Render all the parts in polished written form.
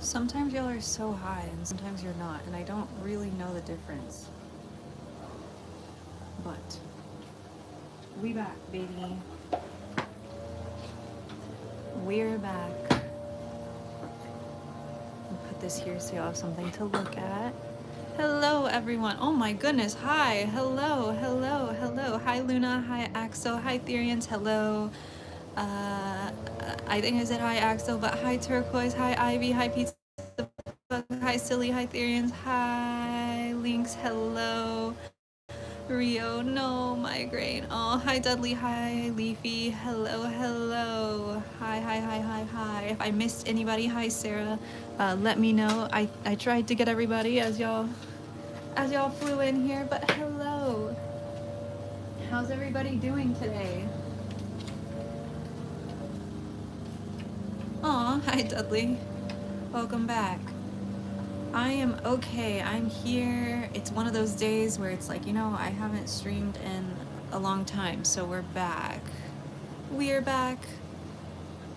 Sometimes y'all are so high and sometimes you're not, and I don't really know the difference. But we back, baby. We're back. I'll put this here so y'all have something to look at. Hello, everyone. Oh my goodness. Hi. Hello. Hello. Hello. Hi, Luna. Hi, Axel. Hi, Therians. Hello. Uh, I think I said hi, Axel, but hi, Turquoise. Hi, Ivy. Hi, Pizza Bug. Hi, Silly. Hi, Therians. Hi, Lynx. Hello. Rio. No, migraine. Oh, hi, Dudley. Hi, Leafy. Hello. Hello. Hi, hi, hi, hi, hi. If I missed anybody, hi, Sarah. Let me know. I tried to get everybody as y'all flew in here, but hello. How's everybody doing today? Aw, hi Dudley. Welcome back. I am okay. I'm here. It's one of those days where it's like, I haven't streamed in a long time, so we're back. We're back.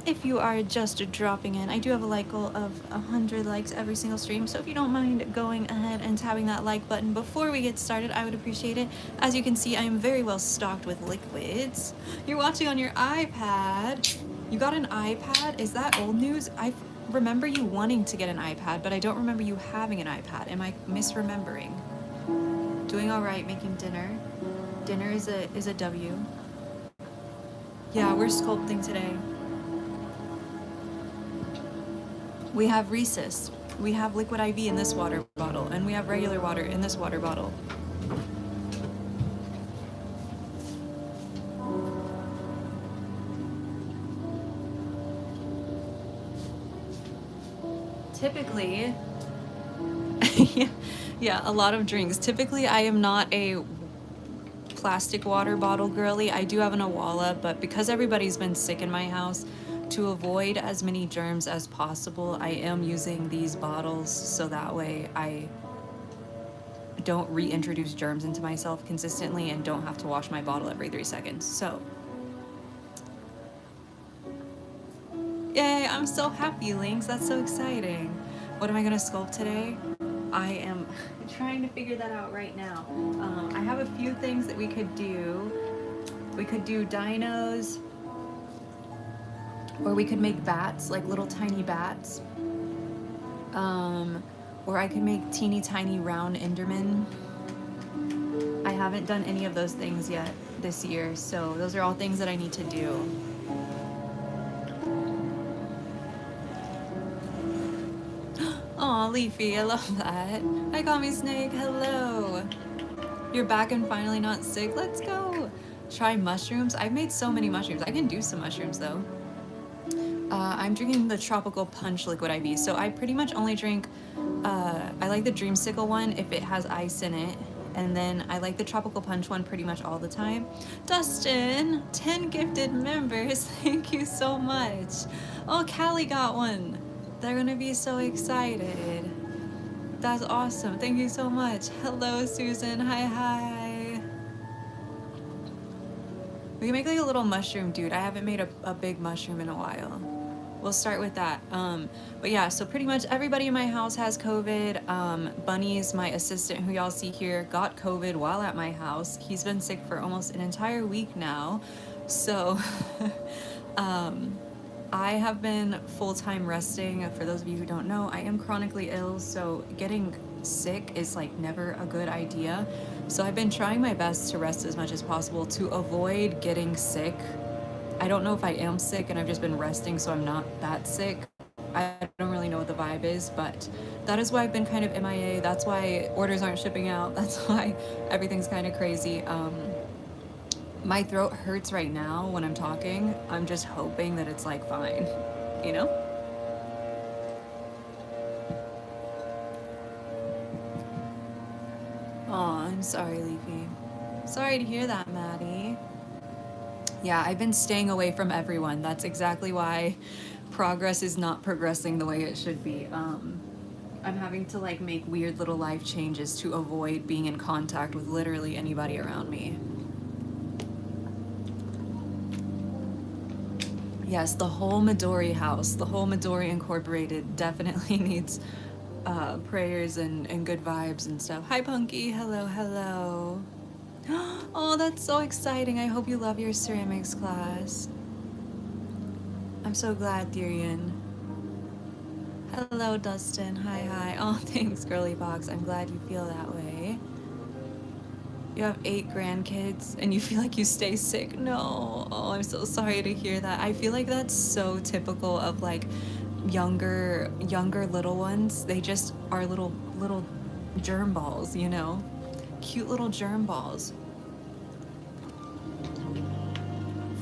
If you are just dropping in, I do have a like goal of 100 likes every single stream, so if you don't mind going ahead and tapping that like button before we get started, I would appreciate it. As you can see, I am very well stocked with liquids. You're watching on your iPad. You got an iPad? Is that old news? I remember you wanting to get an iPad, but I don't remember you having an iPad. Am I misremembering? Doing all right, making dinner. Dinner is a W. Yeah, we're sculpting today. We have Rhesus. We have liquid IV in this water bottle, and we have regular water in this water bottle. Typically, yeah, a lot of drinks. Typically, I am not a plastic water bottle girly. I do have an Awala, but because everybody's been sick in my house, to avoid as many germs as possible, I am using these bottles so that way I don't reintroduce germs into myself consistently and don't have to wash my bottle every 3 seconds. So, yay, I'm so happy, Lynx. That's so exciting. What am I gonna sculpt today? I am trying to figure that out right now. I have a few things that we could do. We could do dinos, or we could make bats, like little tiny bats. Or I could make teeny tiny round Endermen. I haven't done any of those things yet this year, so those are all things that I need to do. Aw, Leafy, I love that. Hi, Call Me Snake, hello. You're back and finally not sick, let's go. Try mushrooms. I've made so many mushrooms. I can do some mushrooms though. I'm drinking the Tropical Punch Liquid IV. So I pretty much only drink, I like the Dreamsicle one if it has ice in it. And then I like the Tropical Punch one pretty much all the time. Dustin, 10 gifted members. Thank you so much. Oh, Callie got one. They're gonna be so excited. That's awesome. Thank you so much. Hello, Susan. Hi, hi. We can make like a little mushroom dude. I haven't made a big mushroom in a while. We'll start with that. But yeah, so pretty much everybody in my house has COVID. Bunny's my assistant, who y'all see here, got COVID while at my house. He's been sick for almost an entire week now. So I have been full-time resting. For those of you who don't know, I am chronically ill, so getting sick is like never a good idea. So I've been trying my best to rest as much as possible to avoid getting sick. I don't know if I am sick and I've just been resting, so I'm not that sick. I don't really know what the vibe is, but that is why I've been kind of MIA. That's why orders aren't shipping out. That's why everything's kind of crazy. My throat hurts right now when I'm talking. I'm just hoping that it's like fine, you know? Aw, I'm sorry, Leafy. Sorry to hear that, Maddie. Yeah, I've been staying away from everyone. That's exactly why progress is not progressing the way it should be. I'm having to like make weird little life changes to avoid being in contact with literally anybody around me. Yes, the whole Midori house, the whole Midori Incorporated definitely needs prayers and good vibes and stuff. Hi, Punky. Hello, hello. Oh, that's so exciting. I hope you love your ceramics class. I'm so glad, Tyrion. Hello, Dustin. Hi, hi. Oh, thanks, Girly Box. I'm glad you feel that way. You have 8 grandkids and you feel like you stay sick. No. Oh, I'm so sorry to hear that. I feel like that's so typical of like younger little ones. They just are little germ balls, you know? Cute little germ balls.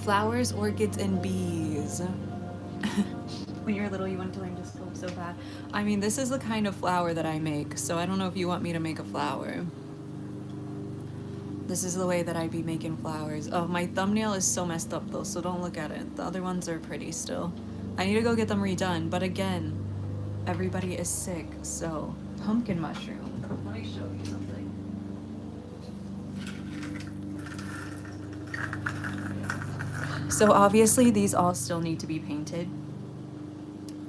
Flowers, orchids, and bees. When you were little, you wanted to learn to sculpt so bad. I mean, this is the kind of flower that I make, so I don't know if you want me to make a flower. This is the way that I'd be making flowers. Oh, my thumbnail is so messed up though, so don't look at it. The other ones are pretty still. I need to go get them redone, but again, everybody is sick, so pumpkin mushroom. Let me show you something. So obviously these all still need to be painted,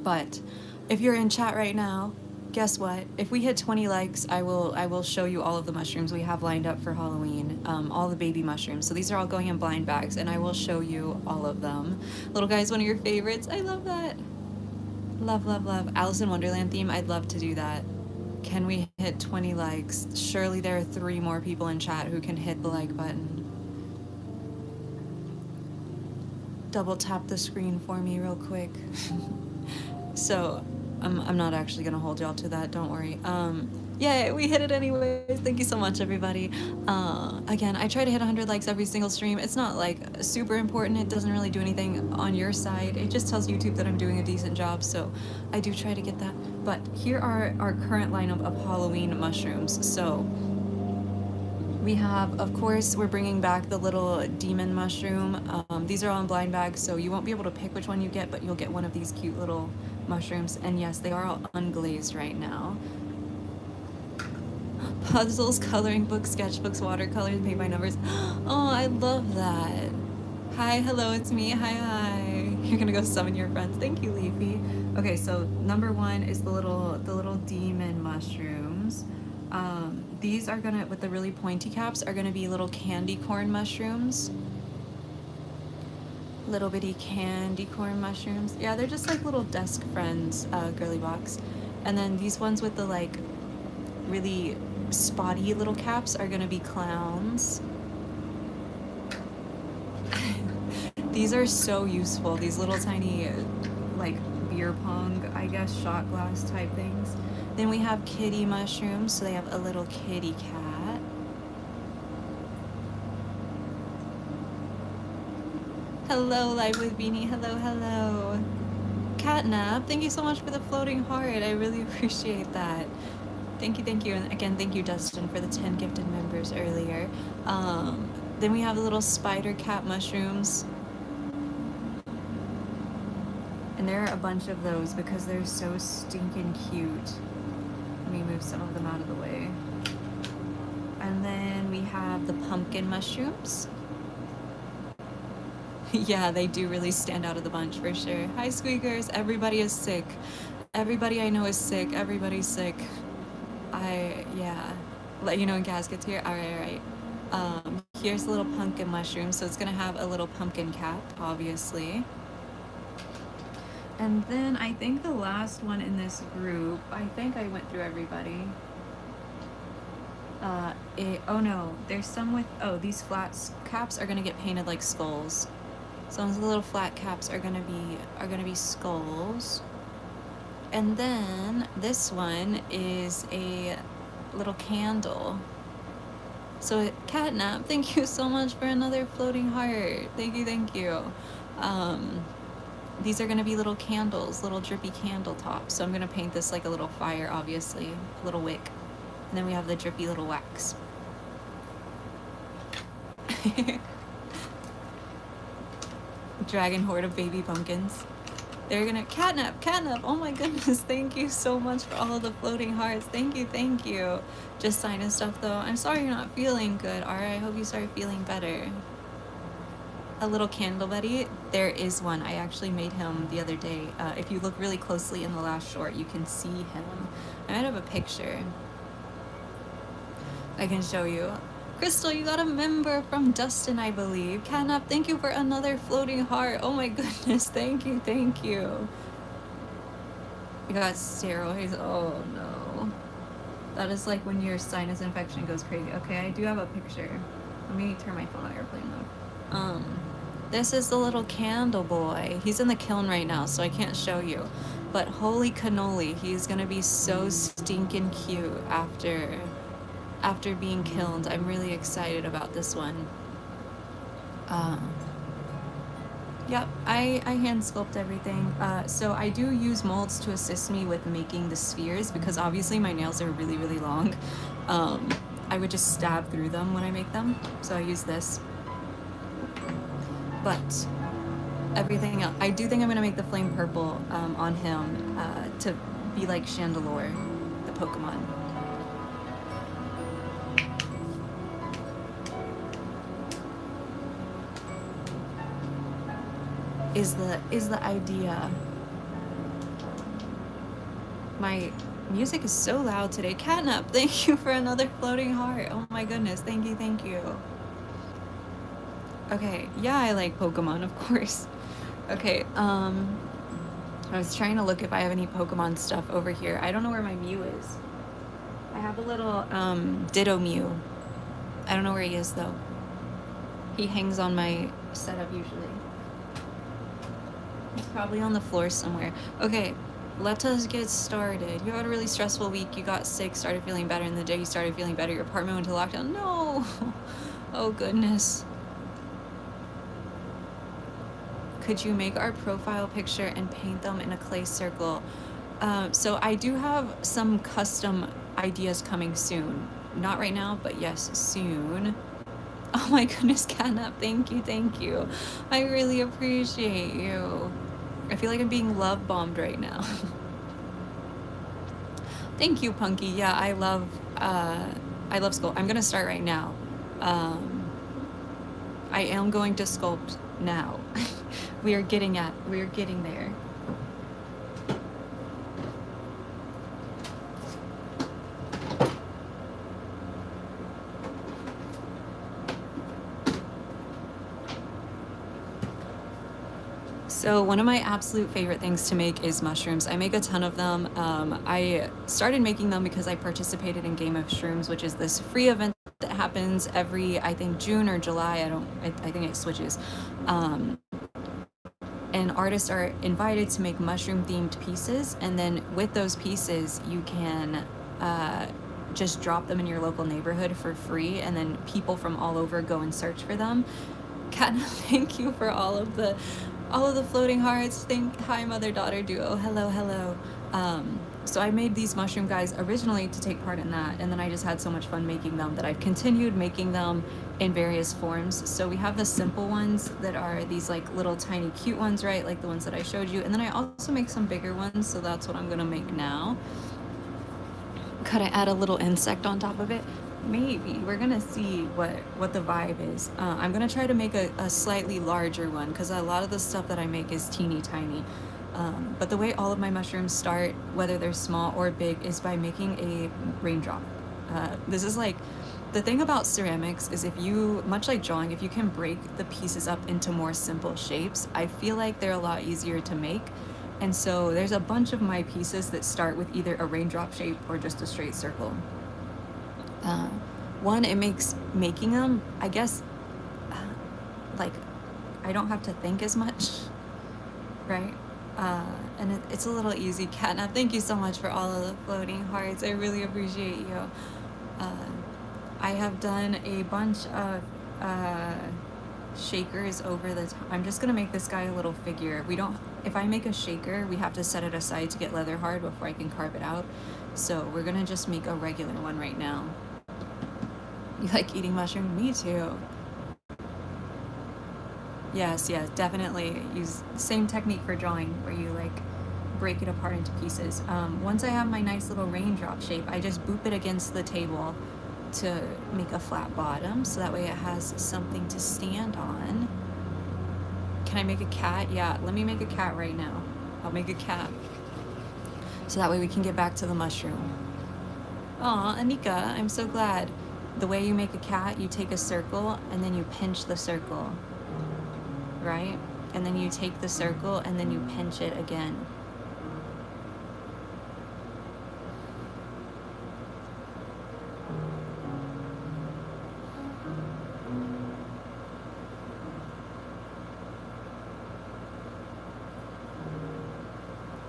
but if you're in chat right now, guess what? If we hit 20 likes, I will show you all of the mushrooms we have lined up for Halloween, all the baby mushrooms. So these are all going in blind bags, and I will show you all of them. Little Guy's one of your favorites. I love that. Love, love, love. Alice in Wonderland theme, I'd love to do that. Can we hit 20 likes? Surely there are 3 more people in chat who can hit the like button. Double tap the screen for me real quick. So I'm not actually gonna hold y'all to that, don't worry. Yeah, we hit it anyways. Thank you so much, everybody. Again, I try to hit 100 likes every single stream. It's not like super important. It doesn't really do anything on your side. It just tells YouTube that I'm doing a decent job, so I do try to get that. But here are our current lineup of Halloween mushrooms. So we have, of course, we're bringing back the little demon mushroom. These are all in blind bags, so you won't be able to pick which one you get, but you'll get one of these cute little mushrooms. And yes, they are all unglazed right now. Puzzles, coloring books, sketchbooks, watercolors, paint by numbers. Oh, I love that. Hi, hello, it's me. Hi, hi. You're gonna go summon your friends. Thank you, Leafy. Okay, so number 1 is the little demon mushrooms. These are gonna, with the really pointy caps, are gonna be little candy corn mushrooms. Little bitty candy corn mushrooms. Yeah, they're just like little desk friends, girly box. And then these ones with the like really spotty little caps are gonna be clowns. These are so useful. These little tiny like beer pong, I guess, shot glass type things. Then we have kitty mushrooms, so they have a little kitty cat. Hello, Live with Beanie. Hello, hello. Catnap, thank you so much for the floating heart. I really appreciate that. Thank you, thank you. And again, thank you, Dustin, for the 10 gifted members earlier. Then we have the little spider cat mushrooms. And there are a bunch of those because they're so stinking cute. Let me move some of them out of the way. And then we have the pumpkin mushrooms. Yeah, they do really stand out of the bunch for sure. Hi, Squeakers. Everybody is sick. Everybody I know is sick. Everybody's sick. Yeah. Let you know when Gaz gets here. All right, all right. Here's a little pumpkin mushroom. So it's going to have a little pumpkin cap, obviously. And then I think the last one in this group, I think I went through everybody. Oh no, there's some with, oh, these flat caps are gonna get painted like skulls. Some of the little flat caps are gonna be skulls. And then this one is a little candle. So Catnap, thank you so much for another floating heart. Thank you, thank you. These are going to be little candles, little drippy candle tops. So I'm going to paint this like a little fire, obviously, a little wick. And then we have the drippy little wax. Dragon horde of baby pumpkins. They're going to... Catnap, oh my goodness. Thank you so much for all of the floating hearts. Thank you, thank you. Just signing stuff, though. I'm sorry you're not feeling good, alright? I hope you start feeling better. a little candle buddy, there is one. I actually made him the other day. If you look really closely in the last short, you can see him. I might have a picture I can show you. Crystal, you got a member from Dustin, I believe. Catnap, thank you for another floating heart. Oh my goodness, thank you, thank you. You got steroids, oh no. That is like when your sinus infection goes crazy. Okay, I do have a picture. Let me turn my phone on airplane mode. This is the little candle boy. He's in the kiln right now, so I can't show you. But holy cannoli, he's gonna be so stinking cute after being kilned. I'm really excited about this one. Yep, I hand sculpt everything. So I do use molds to assist me with making the spheres because obviously my nails are really, really long. I would just stab through them when I make them. So I use this. But everything else, I do think I'm gonna make the flame purple on him to be like Chandelure, the Pokemon. Is the idea. My music is so loud today. Catnap, thank you for another floating heart. Oh my goodness, thank you, thank you. Okay, yeah, I like Pokemon, of course. Okay, I was trying to look if I have any Pokemon stuff over here. I don't know where my Mew is. I have a little Ditto Mew. I don't know where he is though. He hangs on my setup usually. He's probably on the floor somewhere. Okay, let us get started. You had a really stressful week. You got sick, started feeling better, and the day you started feeling better, your apartment went into lockdown. No! Oh goodness. Could you make our profile picture and paint them in a clay circle? So I do have some custom ideas coming soon. Not right now, but yes, soon. Oh my goodness, Catnap, thank you, thank you. I really appreciate you. I feel like I'm being love bombed right now. Thank you, Punky. Yeah, I love sculpt. I'm gonna start right now. I am going to sculpt now. we are getting there. So one of my absolute favorite things to make is mushrooms. I make a ton of them. I started making them because I participated in Game of Shrooms, which is this free event that happens every, I think, June or July. I think it switches. And artists are invited to make mushroom themed pieces. And then with those pieces, you can just drop them in your local neighborhood for free. And then people from all over go and search for them. Kat, thank you for all of the floating hearts. Hi, mother-daughter duo. Hello, hello. So I made these mushroom guys originally to take part in that, and then I just had so much fun making them that I've continued making them in various forms. So we have the simple ones that are these like little tiny cute ones, right? Like the ones that I showed you. And then I also make some bigger ones, so that's what I'm gonna make now. Could I add a little insect on top of it? Maybe. We're gonna see what the vibe is. I'm gonna try to make a slightly larger one because a lot of the stuff that I make is teeny tiny. But the way all of my mushrooms start, whether they're small or big, is by making a raindrop. This is like, the thing about ceramics is if you, much like drawing, if you can break the pieces up into more simple shapes, I feel like they're a lot easier to make. And so there's a bunch of my pieces that start with either a raindrop shape or just a straight circle. One, it makes making them, I guess, like, I don't have to think as much, right? And it's a little easy. Catnap, thank you so much for all of the floating hearts. I really appreciate you. I have done a bunch of shakers over the time. I'm just gonna make this guy a little figure. If I make a shaker, we have to set it aside to get leather hard before I can carve it out. So we're gonna just make a regular one right now. You like eating mushroom? Me too. Yes, definitely. Use the same technique for drawing where you like break it apart into pieces. Once I have my nice little raindrop shape, I just boop it against the table to make a flat bottom so that way it has something to stand on. can I make a cat? Yeah, let me make a cat right now. I'll make a cat. So that way we can get back to the mushroom. Aw, Anika, I'm so glad. The way you make a cat, you take a circle and then you pinch the circle, right? And then you take the circle and then you pinch it again.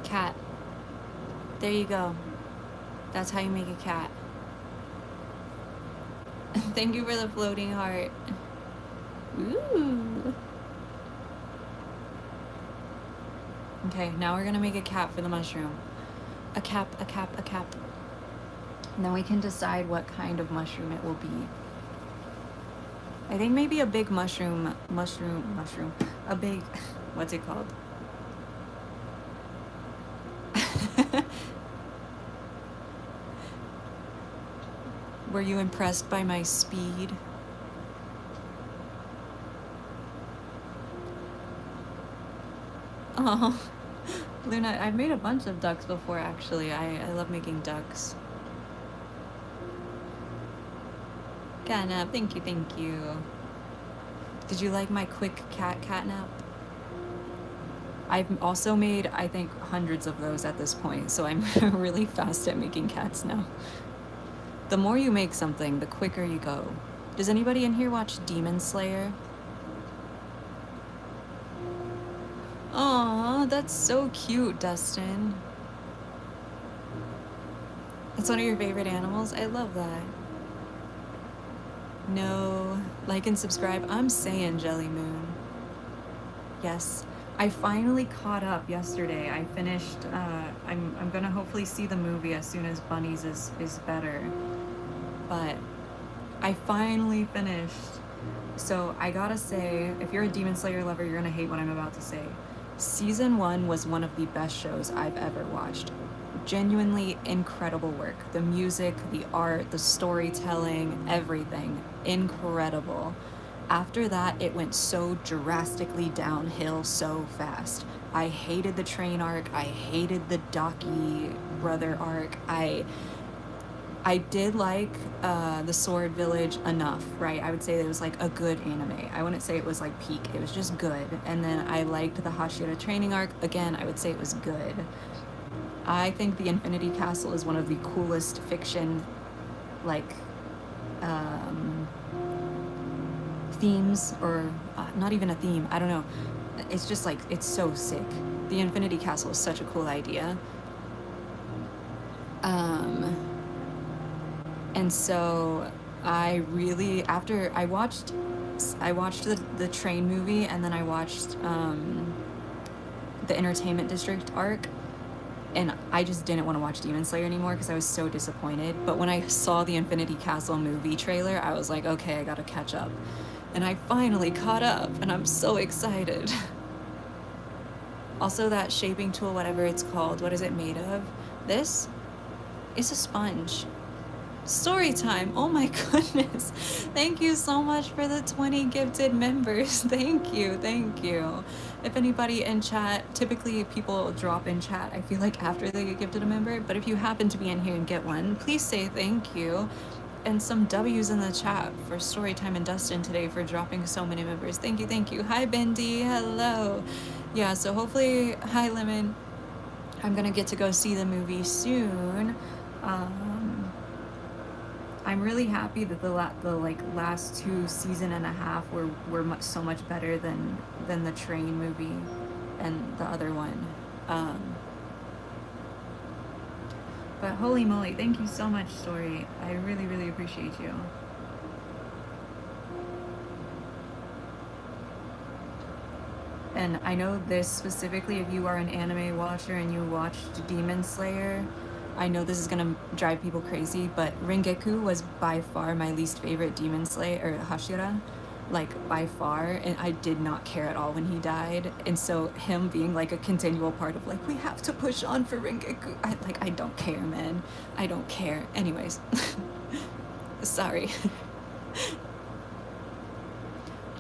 Cat. There you go. That's how you make a cat. Thank you for the floating heart. Ooh. Okay, now we're gonna make a cap for the mushroom. A cap, a cap, a cap. And then we can decide what kind of mushroom it will be. I think maybe a big mushroom, a big, what's it called? Were you impressed by my speed? Oh, Luna, I've made a bunch of ducks before, actually. I love making ducks. Catnap, thank you, thank you. Did you like my quick catnap? I've also made, I think, hundreds of those at this point, so I'm really fast at making cats now. The more you make something, the quicker you go. Does anybody in here watch Demon Slayer? Aw, that's so cute, Dustin. It's one of your favorite animals? I love that. No, like and subscribe. I'm saying Jelly Moon. Yes, I finally caught up yesterday. I finished, I'm gonna hopefully see the movie as soon as Bunnies is better. But I finally finished. So I gotta say, if you're a Demon Slayer lover, you're gonna hate what I'm about to say. Season 1 was one of the best shows I've ever watched. Genuinely incredible work. The music, the art, the storytelling, everything. Incredible. After that, it went so drastically downhill so fast. I hated the train arc. I hated the Daki brother arc. I did like the Sword Village enough, right? I would say it was like a good anime. I wouldn't say it was like peak. It was just good. And then I liked the Hashira training arc. Again, I would say it was good. I think the Infinity Castle is one of the coolest fiction, like, themes, or not even a theme. I don't know. It's just like, it's so sick. The Infinity Castle is such a cool idea. And so I really, after I watched the train movie, and then I watched the Entertainment District arc, and I just didn't want to watch Demon Slayer anymore because I was so disappointed. But when I saw the Infinity Castle movie trailer, I was like, okay, I gotta catch up. And I finally caught up, and I'm so excited. Also, that shaping tool, whatever it's called, what is it made of? This is a sponge. Story time. Oh my goodness. Thank you so much for the 20 gifted members. Thank you. Thank you. If anybody in chat, typically people drop in chat, I feel like after they get gifted a member, but if you happen to be in here and get one, please say thank you. And some W's in the chat for Storytime and Dustin today for dropping so many members. Thank you, thank you. Hi, Bendy. Hello. Yeah, so hopefully, hi, Lemon. I'm gonna get to go see the movie soon. I'm really happy that the last 2 season and a half were so much better than the train movie and the other one. But holy moly, thank you so much, Story. I really, really appreciate you. And I know this specifically, if you are an anime watcher and you watched Demon Slayer, I know this is gonna drive people crazy, but Rengeku was by far my least favorite Demon Slayer, or Hashira, like by far, and I did not care at all when he died. And so him being like a continual part of like, we have to push on for Rengeku, I don't care, man. I don't care. Anyways, sorry.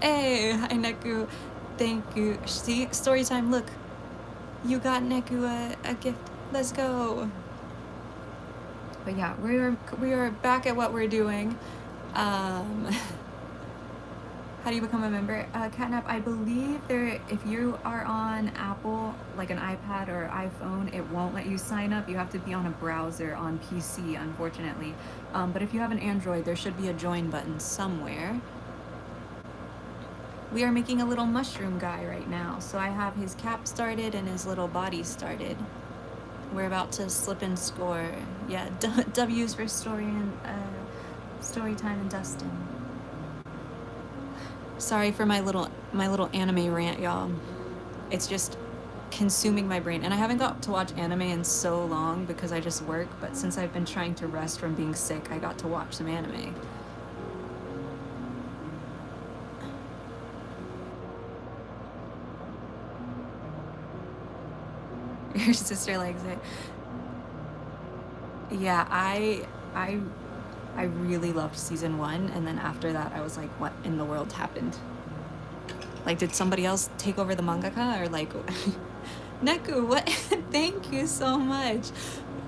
Hey, hi Neku. Thank you. See, story time. Look, you got Neku a gift. Let's go. But yeah, we are back at what we're doing. How do you become a member? Catnap, I believe if you are on Apple, like an iPad or iPhone, it won't let you sign up. You have to be on a browser on PC, unfortunately. But if you have an Android, there should be a join button somewhere. We are making a little mushroom guy right now. So I have his cap started and his little body started. We're about to slip and score. Yeah, W's for story time and Dustin. Sorry for my little anime rant, y'all. It's just consuming my brain. And I haven't got to watch anime in so long because I just work, but since I've been trying to rest from being sick, I got to watch some anime. Your sister likes it. Yeah, I really loved season 1, and then after that I was like, what in the world happened? Like, did somebody else take over the mangaka, or like Neku, what? Thank you so much.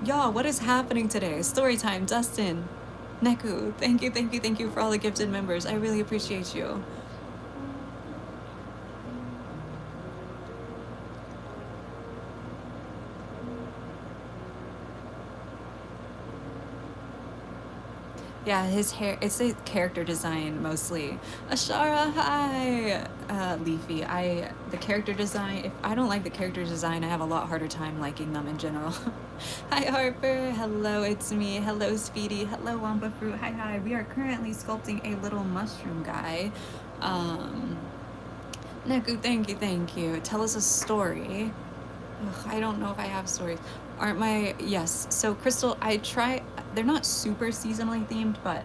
Y'all, what is happening today? Story time, Dustin, Neku, thank you for all the gifted members. I really appreciate you. Yeah, his hair, it's a character design mostly. Ashara, hi! Leafy, the character design, if I don't like the character design, I have a lot harder time liking them in general. Hi Harper, hello, it's me, hello Speedy, hello Wampa Fruit, hi. We are currently sculpting a little mushroom guy. Neku, thank you. Tell us a story. Ugh, I don't know if I have stories. Yes, so Crystal, they're not super seasonally themed, but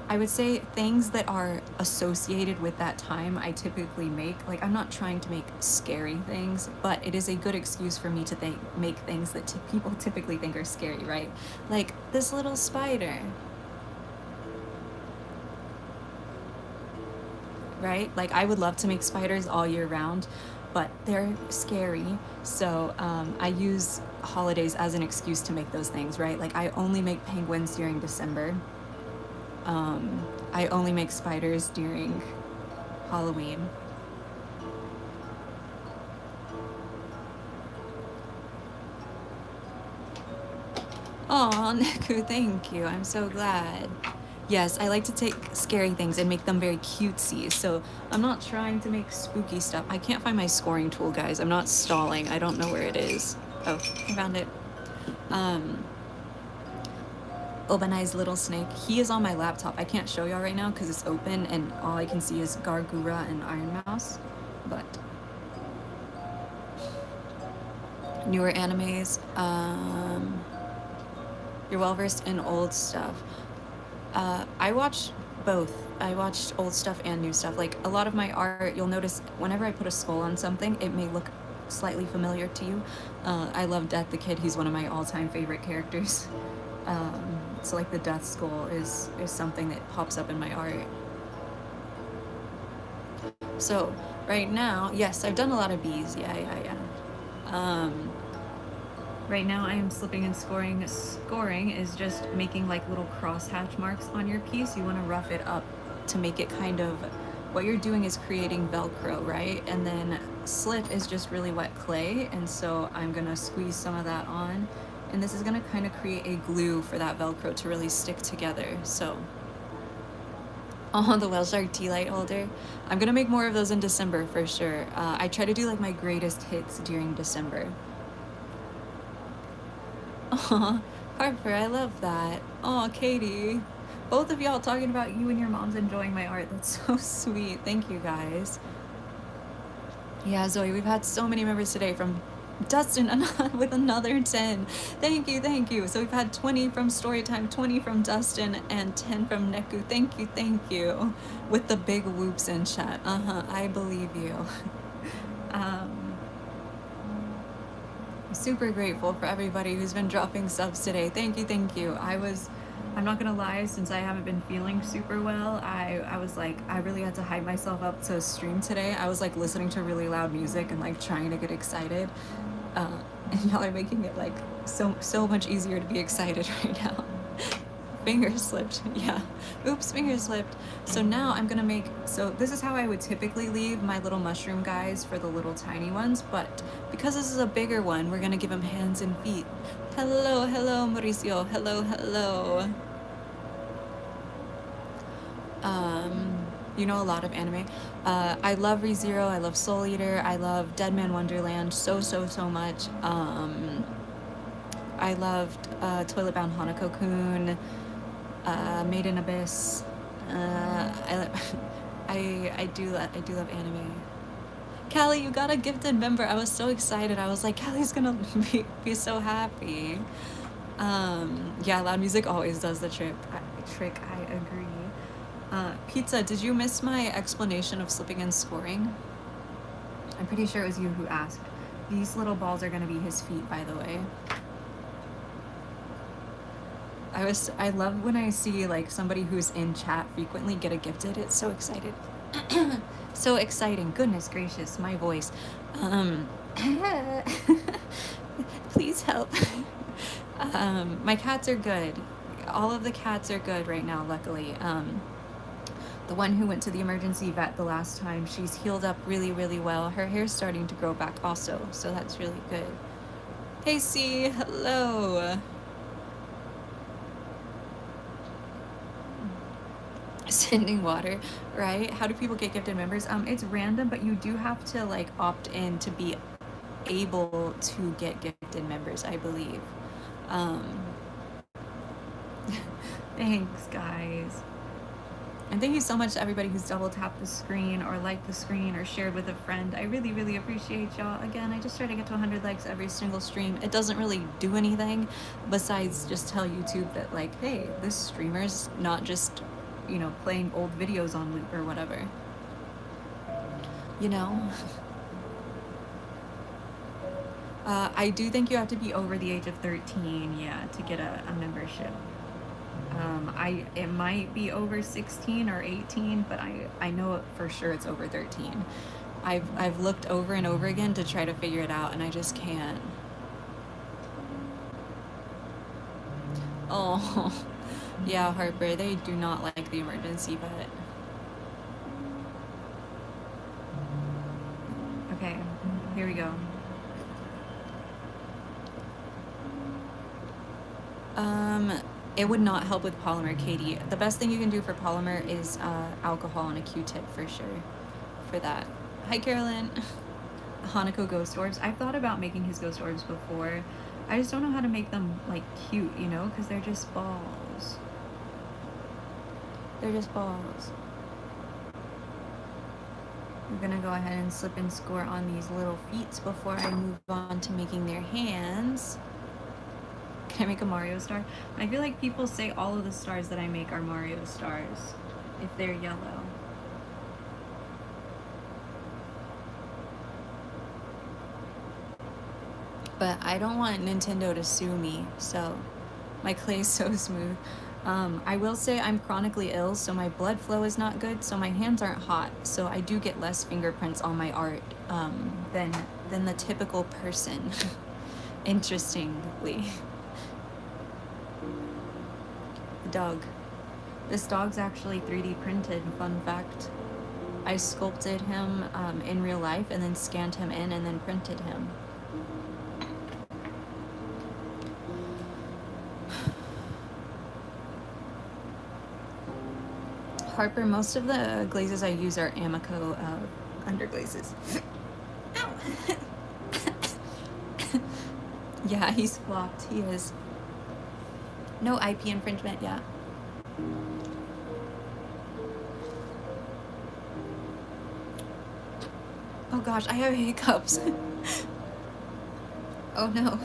I would say things that are associated with that time I typically make. Like, I'm not trying to make scary things, but it is a good excuse for me to make things that people typically think are scary, right? Like this little spider. Right? Like, I would love to make spiders all year round, but they're scary. So I use holidays as an excuse to make those things, right? Like, I only make penguins during December. I only make spiders during Halloween. Aw, Neku, thank you. I'm so glad. Yes, I like to take scary things and make them very cutesy, so I'm not trying to make spooky stuff. I can't find my scoring tool, guys. I'm not stalling. I don't know where it is. Oh, I found it. Obanai's little snake. He is on my laptop. I can't show y'all right now because it's open and all I can see is Gargura and Iron Mouse, but newer animes. You're well versed in old stuff. I watch both. I watched old stuff and new stuff. Like, a lot of my art, you'll notice whenever I put a skull on something, it may look slightly familiar to you. I love Death the Kid. He's one of my all-time favorite characters. So like the Death Skull is something that pops up in my art. So right now, yes, I've done a lot of bees. Yeah. Right now I am slipping and scoring. Scoring is just making like little crosshatch marks on your piece. You want to rough it up to make it kind of, what you're doing is creating Velcro, right? And then slip is just really wet clay. And so I'm gonna squeeze some of that on. And this is gonna kind of create a glue for that Velcro to really stick together. So, oh, the whale shark tea light holder. I'm gonna make more of those in December for sure. I try to do like my greatest hits during December. Aw, Harper, I love that. Aw, Katie. Both of y'all talking about you and your moms enjoying my art. That's so sweet. Thank you, guys. Yeah, Zoe, we've had so many members today, from Dustin with another 10. Thank you. So we've had 20 from Storytime, 20 from Dustin, and 10 from Neku. Thank you. With the big whoops in chat. I believe you. Super grateful for everybody who's been dropping subs today. Thank you. I was I'm not gonna lie, since I haven't been feeling super well, I was like, I really had to hype myself up to stream today. I was like listening to really loud music and like trying to get excited. And y'all are making it like so much easier to be excited right now. Finger slipped, yeah. Oops, finger slipped. So now I'm gonna make, so this is how I would typically leave my little mushroom guys for the little tiny ones, but because this is a bigger one, we're gonna give him hands and feet. Hello, hello, Mauricio. Hello, hello. You know a lot of anime. I love ReZero, I love Soul Eater, I love Deadman Wonderland so much. I loved Toilet Bound Hanako-kun, Made in Abyss. I do love anime. Callie, you got a gifted member. I was so excited. I was like, Callie's gonna be so happy. Yeah, loud music always does the trick. I agree. Pizza, did you miss my explanation of slipping and scoring? I'm pretty sure it was you who asked. These little balls are gonna be his feet, by the way. I love when I see like somebody who's in chat frequently get a gifted. It's so excited. So exciting. Goodness gracious, my voice. Please help. My cats are good. All of the cats are good right now, luckily. The one who went to the emergency vet the last time, she's healed up really well. Her hair's starting to grow back also, so that's really good. Hey C, hello. Sending water, right? How do people get gifted members? It's random, but you do have to like opt in to be able to get gifted members, I believe. Thanks, guys. And thank you so much to everybody who's double tapped the screen or liked the screen or shared with a friend. I really appreciate y'all. Again, I just try to get to 100 likes every single stream. It doesn't really do anything besides just tell YouTube that like, hey, this streamer's not just, you know, playing old videos on loop or whatever. You know? I do think you have to be over the age of 13, yeah, to get a membership. It might be over 16 or 18, but I know it for sure it's over 13. I've looked over and over again to try to figure it out, and I just can't. Oh, yeah, Harper, they do not like the emergency vet. Okay, here we go. It would not help with polymer, Katie. The best thing you can do for polymer is alcohol and a Q-tip for sure for that. Hi, Carolyn. Hanako ghost orbs. I've thought about making his ghost orbs before. I just don't know how to make them like cute, you know, because they're just balls. They're just balls. We're gonna go ahead and slip and score on these little feet before I move on to making their hands. Can I make a Mario star? I feel like people say all of the stars that I make are Mario stars if they're yellow. But I don't want Nintendo to sue me, so my clay is so smooth. I will say I'm chronically ill, so my blood flow is not good, so my hands aren't hot, so I do get less fingerprints on my art than the typical person, interestingly. Dog. This dog's actually 3D printed, fun fact. I sculpted him in real life and then scanned him in and then printed him. Harper, most of the glazes I use are Amico underglazes. Ow! Yeah, he's flopped. He is. No IP infringement yet. Oh gosh, I have hiccups. Oh no.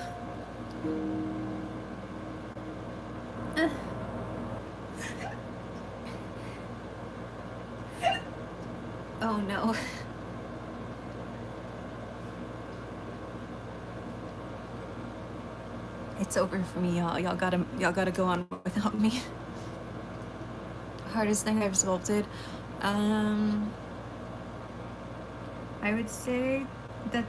Oh no. It's over for me, y'all. Y'all gotta go on about me. Hardest thing I've sculpted. I would say that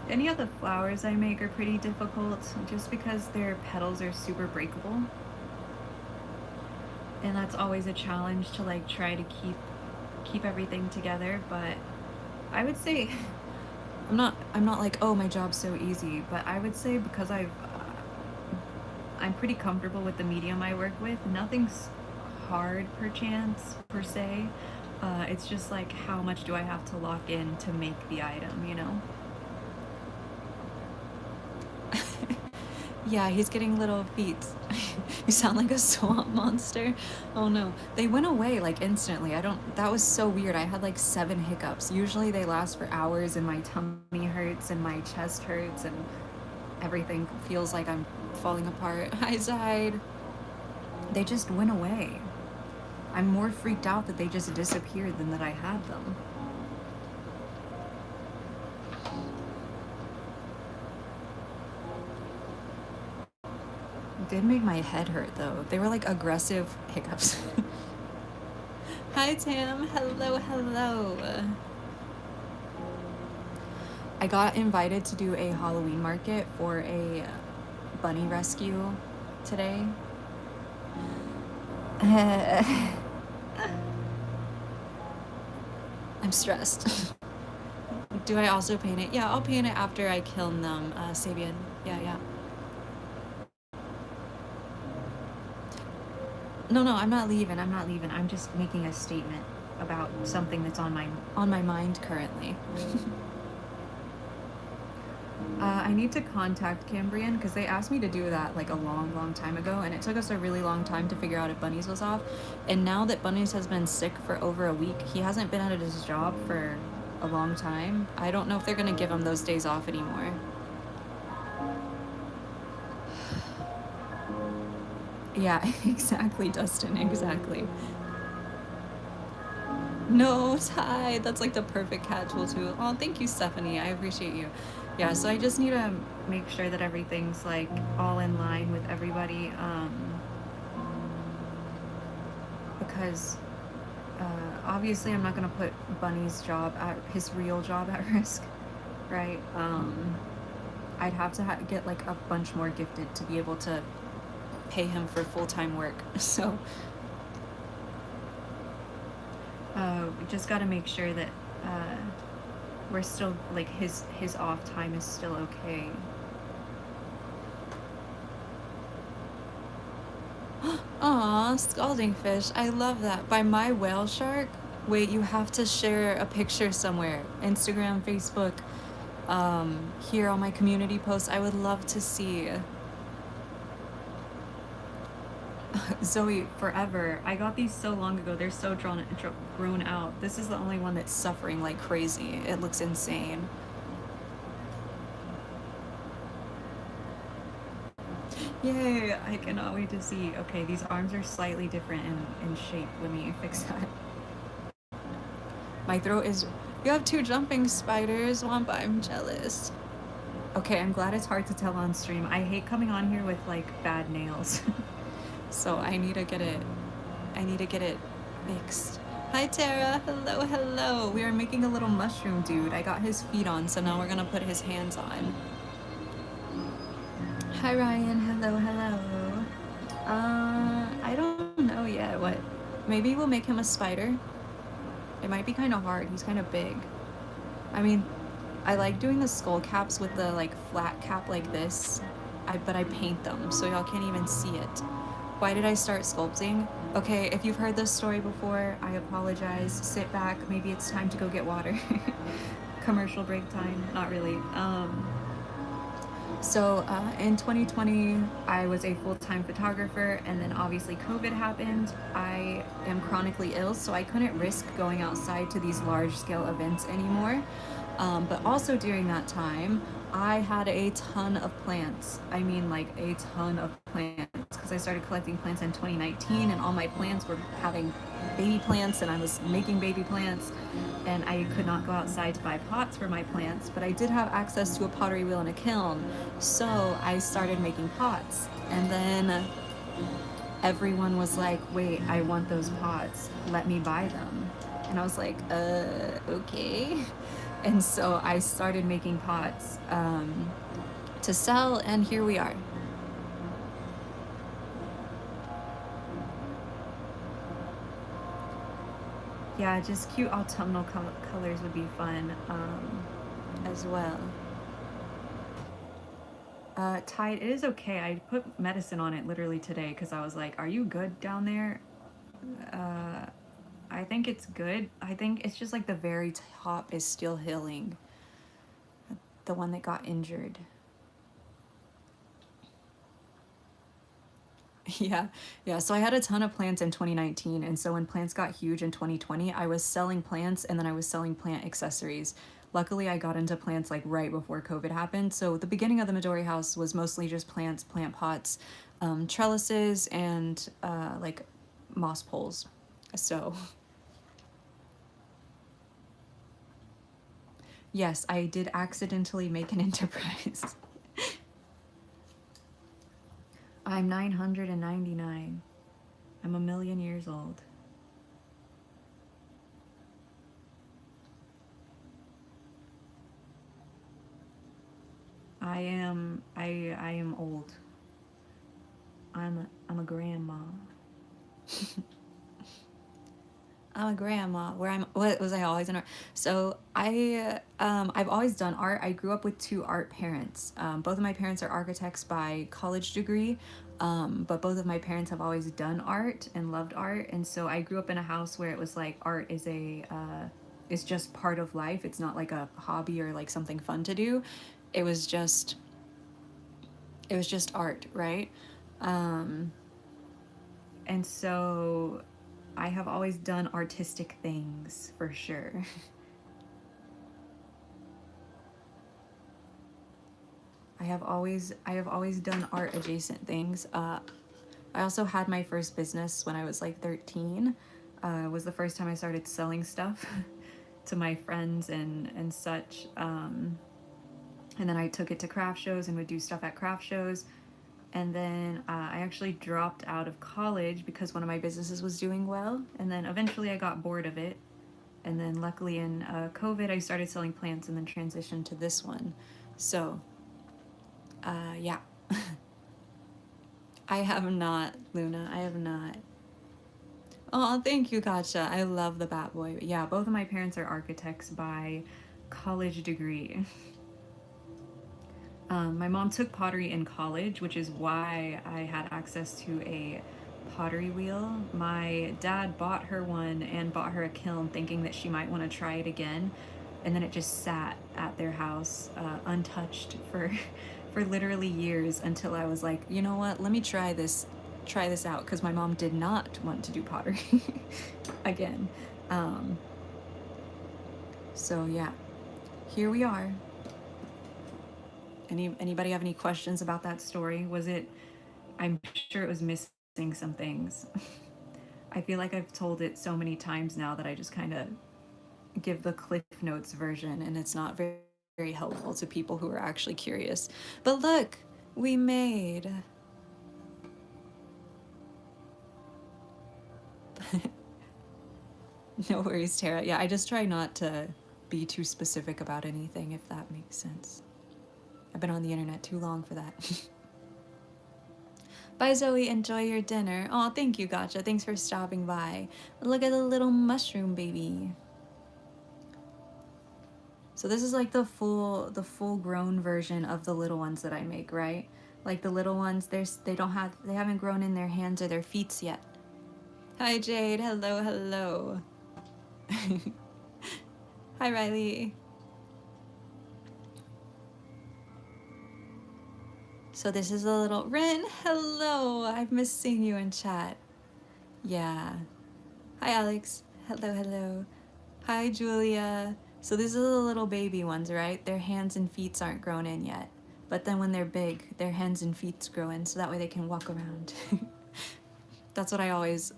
any of the flowers I make are pretty difficult just because their petals are super breakable. And that's always a challenge to like try to keep everything together, but I would say I'm not like, oh, my job's so easy, but I would say because I'm pretty comfortable with the medium I work with. Nothing's hard per se. It's just like how much do I have to lock in to make the item, you know? Yeah, he's getting little feet. You sound like a swamp monster. Oh no. They went away like instantly. That was so weird. I had like 7 hiccups. Usually they last for hours and my tummy hurts and my chest hurts and everything feels like I'm falling apart. Hi, Zide. They just went away. I'm more freaked out that they just disappeared than that I had them. It did make my head hurt though. They were like aggressive hiccups. Hi, Tam. Hello, hello. I got invited to do a Halloween market for a bunny rescue today. I'm stressed. Do I also paint it? Yeah, I'll paint it after I kill them, Sabian. Yeah. No, I'm not leaving. I'm just making a statement about something that's on my mind currently. I need to contact Cambrian because they asked me to do that like a long time ago, and it took us a really long time to figure out if Bunnies was off. And now that Bunnies has been sick for over a week, he hasn't been at his job for a long time. I don't know if they're gonna give him those days off anymore. Yeah, exactly, Dustin, exactly. No, Ty, that's like the perfect cat tool too. Oh, thank you, Stephanie. I appreciate you. Yeah, so I just need to make sure that everything's like all in line with everybody, because obviously I'm not gonna put Bunny's his real job at risk, right? I'd have to get like a bunch more gifted to be able to pay him for full-time work. So we just got to make sure that we're still like his off time is still okay. Aw, scalding fish. I love that. By my whale shark. Wait, you have to share a picture somewhere. Instagram, Facebook, here on my community posts. I would love to see. Zoe, forever. I got these so long ago. They're so grown out. This is the only one that's suffering like crazy. It looks insane. Yay, I cannot wait to see. Okay, these arms are slightly different in shape. Let me fix that. My throat is... You have 2 jumping spiders, Wampa. I'm jealous. Okay, I'm glad it's hard to tell on stream. I hate coming on here with like bad nails. So I need to get it fixed. Hi, Tara. Hello. We are making a little mushroom dude. I got his feet on, so now we're gonna put his hands on. Hi, Ryan. Hello. I don't know yet. What? Maybe we'll make him a spider. It might be kind of hard. He's kind of big. I mean, I like doing the skull caps with the like flat cap like this, but I paint them so y'all can't even see it. Why did I start sculpting? Okay, if you've heard this story before, I apologize. Sit back. Maybe it's time to go get water. Commercial break time. Not really. So in 2020, I was a full-time photographer, and then obviously COVID happened. I am chronically ill, so I couldn't risk going outside to these large-scale events anymore. But also during that time, I had a ton of plants. I mean, like a ton of plants, because I started collecting plants in 2019, and all my plants were having baby plants, and I was making baby plants, and I could not go outside to buy pots for my plants, but I did have access to a pottery wheel and a kiln, so I started making pots. And then everyone was like, wait, I want those pots, let me buy them. And I was like, okay. And so I started making pots to sell, and here we are. Yeah, just cute autumnal colors would be fun as well. Tide, it is okay. I put medicine on it literally today because I was like, are you good down there? Uh, I think it's good. I think it's just like the very top is still healing. The one that got injured. Yeah, yeah. So I had a ton of plants in 2019. And so when plants got huge in 2020, I was selling plants and then I was selling plant accessories. Luckily, I got into plants like right before COVID happened. So the beginning of the Midori house was mostly just plants, plant pots, trellises, and like moss poles. So, yes, I did accidentally make an enterprise. I'm 999. I'm a million years old. I am old. I'm a grandma. I'm a grandma. Where I'm what was I always in art? So I've always done art. I grew up with two art parents. Both of my parents are architects by college degree. But both of my parents have always done art and loved art, and so I grew up in a house where it was like art is just part of life. It's not like a hobby or like something fun to do. It was just it was just art, right? Um, and so I have always done artistic things for sure. I have always done art adjacent things. I also had my first business when I was like 13. Was the first time I started selling stuff to my friends and such. And then I took it to craft shows and would do stuff at craft shows. And then I actually dropped out of college because one of my businesses was doing well. And then eventually I got bored of it. And then luckily in COVID, I started selling plants and then transitioned to this one. So, yeah. I have not, Luna. I have not. Oh, thank you, Gotcha. I love the Bat Boy. But yeah, both of my parents are architects by college degree. My mom took pottery in college, which is why I had access to a pottery wheel. My dad bought her one and bought her a kiln thinking that she might want to try it again. And then it just sat at their house untouched for for literally years until I was like, you know what, let me try this out because my mom did not want to do pottery again. Um, so yeah, here we are. Anybody have any questions about that story? Was it? I'm sure it was missing some things. I feel like I've told it so many times now that I just kind of give the Cliff Notes version, and it's not very helpful to people who are actually curious. But look, we made. No worries, Tara. Yeah, I just try not to be too specific about anything, if that makes sense. I've been on the internet too long for that. Bye, Zoe. Enjoy your dinner. Oh, thank you, Gotcha. Thanks for stopping by. Look at the little mushroom baby. So this is like the full grown version of the little ones that I make, right? Like the little ones, they haven't grown in their hands or their feet yet. Hi, Jade. Hello, hello. Hi, Riley. So this is a little Ren. Hello. I've missed seeing you in chat. Yeah. Hi, Alex. Hello, hello. Hi, Julia. So these are the little baby ones, right? Their hands and feet aren't grown in yet. But then when they're big, their hands and feet grow in, so that way they can walk around. That's what I always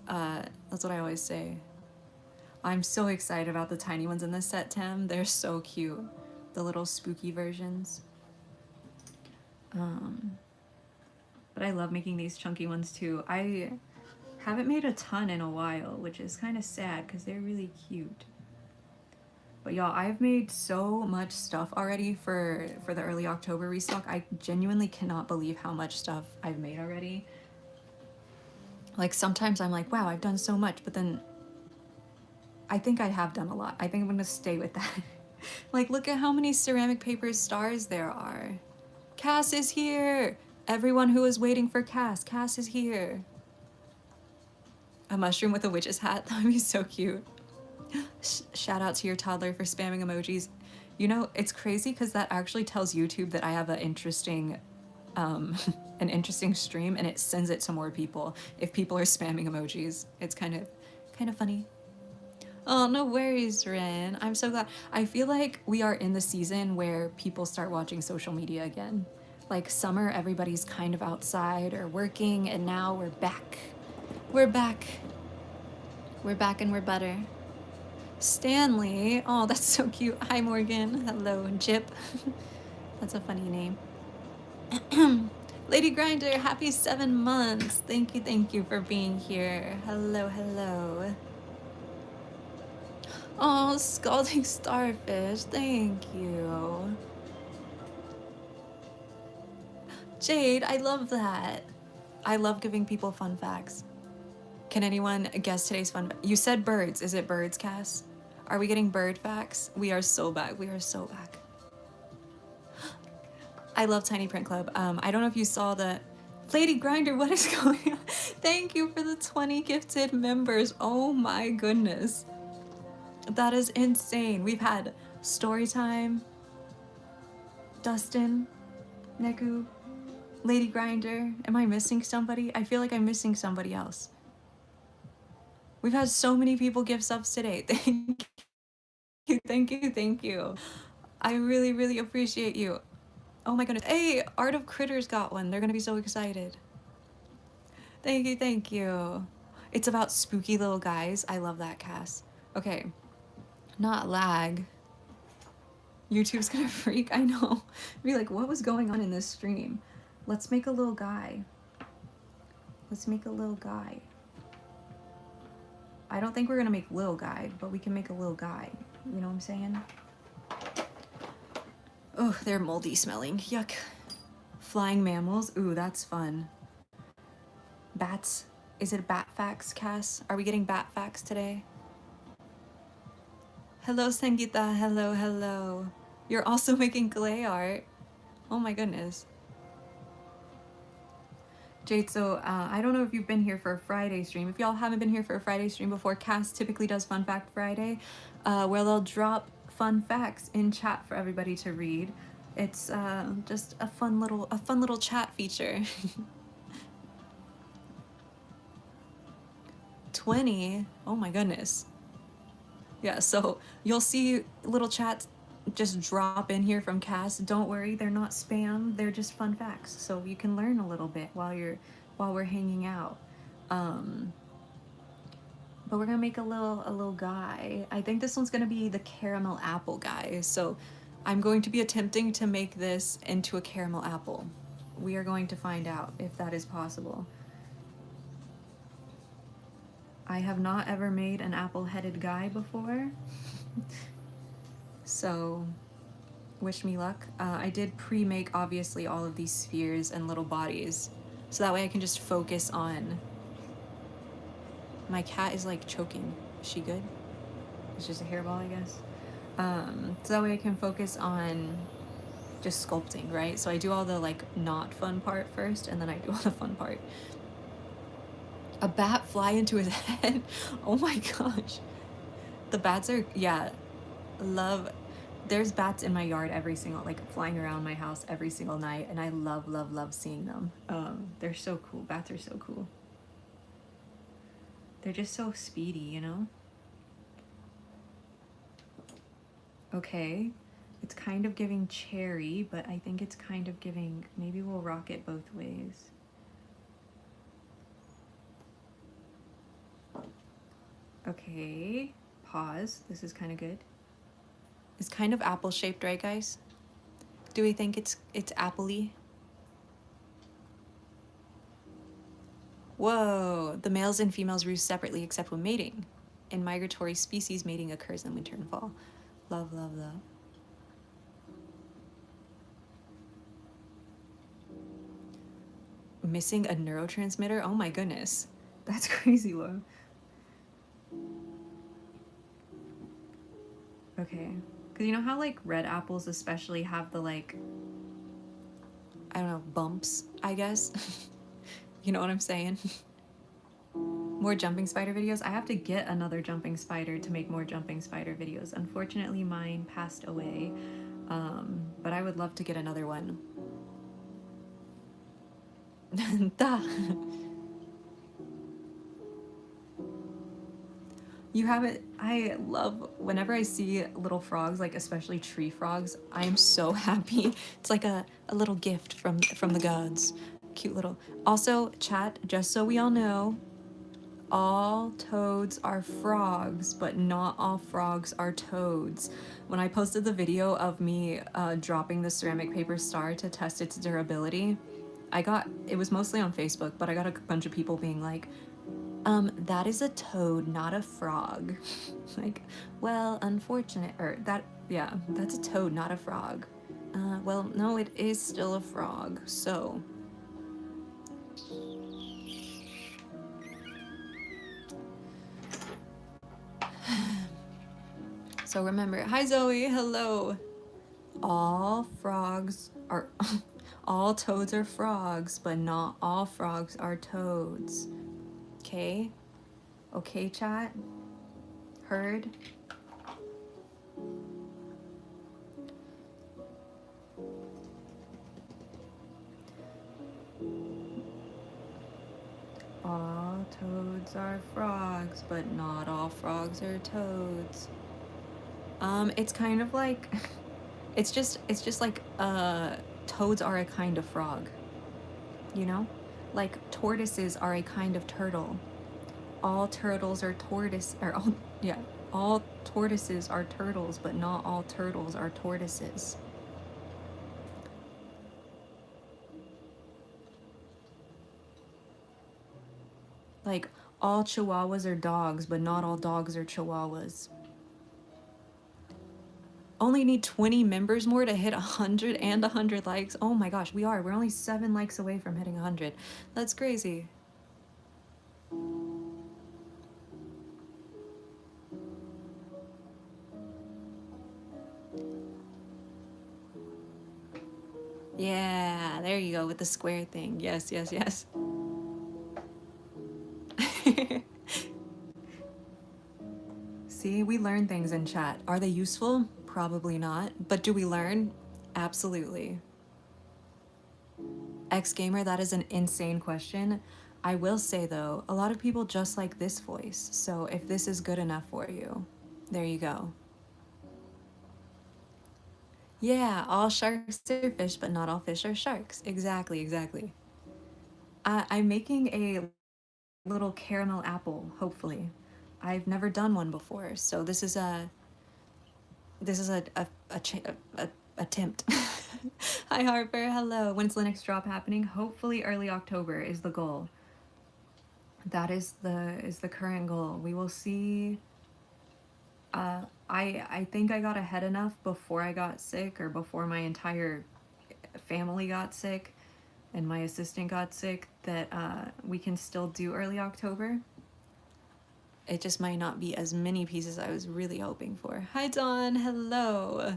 say. I'm so excited about the tiny ones in this set, Tim. They're so cute. The little spooky versions. Um, But I love making these chunky ones too. I haven't made a ton in a while, which is kind of sad because they're really cute. But y'all, I've made so much stuff already for the early October restock. I genuinely cannot believe how much stuff I've made already. Like sometimes I'm like, wow, I've done so much, but then I think I have done a lot. I think I'm gonna stay with that. Like, look at how many ceramic paper stars there are. Cass is here! Everyone who is waiting for Cass, Cass is here. A mushroom with a witch's hat, that would be so cute. Shout out to your toddler for spamming emojis. You know, it's crazy because that actually tells YouTube that I have an interesting an interesting stream, and it sends it to more people if people are spamming emojis. It's kind of funny. Oh, no worries, Ren. I'm so glad. I feel like we are in the season where people start watching social media again. Like summer, everybody's kind of outside or working, and now we're back. We're back. We're back and we're better. Stanley. Oh, that's so cute. Hi, Morgan. Hello, Jip. That's a funny name. Lady Grinder, happy 7 months. Thank you for being here. Hello, hello. Oh, Scalding Starfish, thank you. Jade, I love that. I love giving people fun facts. Can anyone guess today's fun? You said birds. Is it birds, Cass? Are we getting bird facts? We are so back. We are so back. I love Tiny Print Club. I don't know if you saw the Lady Grinder. What is going on? Thank you for the 20 gifted members. Oh my goodness. That is insane. We've had Storytime, Dustin, Neku, Lady Grinder. Am I missing somebody? I feel like I'm missing somebody else. We've had so many people give subs today. Thank you. I really appreciate you. Oh my goodness. Hey, Art of Critters got one. They're gonna be so excited. Thank you. It's about spooky little guys. I love that, Cass. Okay. Not lag. YouTube's gonna freak, I know. Be like, what was going on in this stream? Let's make a little guy. Let's make a little guy. I don't think we're gonna make little guy, but we can make a little guy. You know what I'm saying? Oh, they're moldy smelling. Yuck. Flying mammals. Ooh, that's fun. Bats. Is it bat facts, Cass? Are we getting bat facts today? Hello, Sangita. Hello. You're also making clay art. Oh my goodness. Jade, so I don't know if you've been here for a Friday stream. If y'all haven't been here for a Friday stream before, Cass typically does Fun Fact Friday, where they'll drop fun facts in chat for everybody to read. It's just a fun little chat feature. 20? Oh my goodness. Yeah, so you'll see little chats just drop in here from Cass. Don't worry, they're not spam. They're just fun facts, so you can learn a little bit while we're hanging out. But we're gonna make a little guy. I think this one's gonna be the caramel apple guy. So I'm going to be attempting to make this into a caramel apple. We are going to find out if that is possible. I have not ever made an apple-headed guy before. So wish me luck. I did pre-make obviously all of these spheres and little bodies, so that way I can just focus on. My cat is like choking. Is she good? It's just a hairball, I guess. So that way I can focus on just sculpting, right? So I do all the like not fun part first, and then I do all the fun part. A bat fly into his head. Oh my gosh. The bats are, yeah, love. There's bats in my yard every single, like flying around my house every single night, and I love seeing them. They're so cool. Bats are so cool. They're just so speedy, you know? Okay, it's kind of giving cherry, but I think it's kind of giving, maybe we'll rock it both ways. Okay, pause. This is kind of good. It's kind of apple shaped, right guys? Do we think it's apple-y? Whoa, the males and females roost separately except when mating. In migratory species, mating occurs in winter and fall. Love, love, love. Missing a neurotransmitter? Oh my goodness. That's crazy, Laura. Okay. Because you know how, like, red apples especially have the, like, I don't know, bumps, I guess? You know what I'm saying? More jumping spider videos? I have to get another jumping spider to make more jumping spider videos. Unfortunately, mine passed away, but I would love to get another one. Duh. You have it. I love whenever I see little frogs, like especially tree frogs. I am so happy. It's like a little gift from the gods. Cute little. Also, chat, just so we all know, all toads are frogs, but not all frogs are toads. When I posted the video of me dropping the ceramic paper star to test its durability, it was mostly on Facebook, but I got a bunch of people being like, that is a toad, not a frog. Like, well, unfortunate, or that, yeah, that's a toad, not a frog. Well, no, it is still a frog, so. So remember, hi Zoe, hello. All frogs are, all toads are frogs, but not all frogs are toads. Okay? Okay, chat? Heard? All toads are frogs, but not all frogs are toads. It's kind of like, it's just like, toads are a kind of frog. You know? Like, tortoises are a kind of turtle. All turtles are all tortoises are turtles, but not all turtles are tortoises. Like, all chihuahuas are dogs, but not all dogs are chihuahuas. Only need 20 members more to hit 100 and 100 likes. Oh my gosh, we're only 7 likes away from hitting 100. That's crazy. Yeah, there you go with the square thing. Yes, yes, yes. See, we learn things in chat. Are they useful? Probably not. But do we learn? Absolutely. X-Gamer, that is an insane question. I will say though, a lot of people just like this voice. So if this is good enough for you, there you go. Yeah, all sharks are fish, but not all fish are sharks. Exactly, exactly. I'm making a little caramel apple, hopefully. I've never done one before, so this is a attempt. Hi Harper, hello. When's the next drop happening? Hopefully early October is the goal. That is the current goal. We will see. I think I got ahead enough before I got sick, or before my entire family got sick and my assistant got sick, that we can still do early October. It just might not be as many pieces I was really hoping for. Hi Dawn, hello.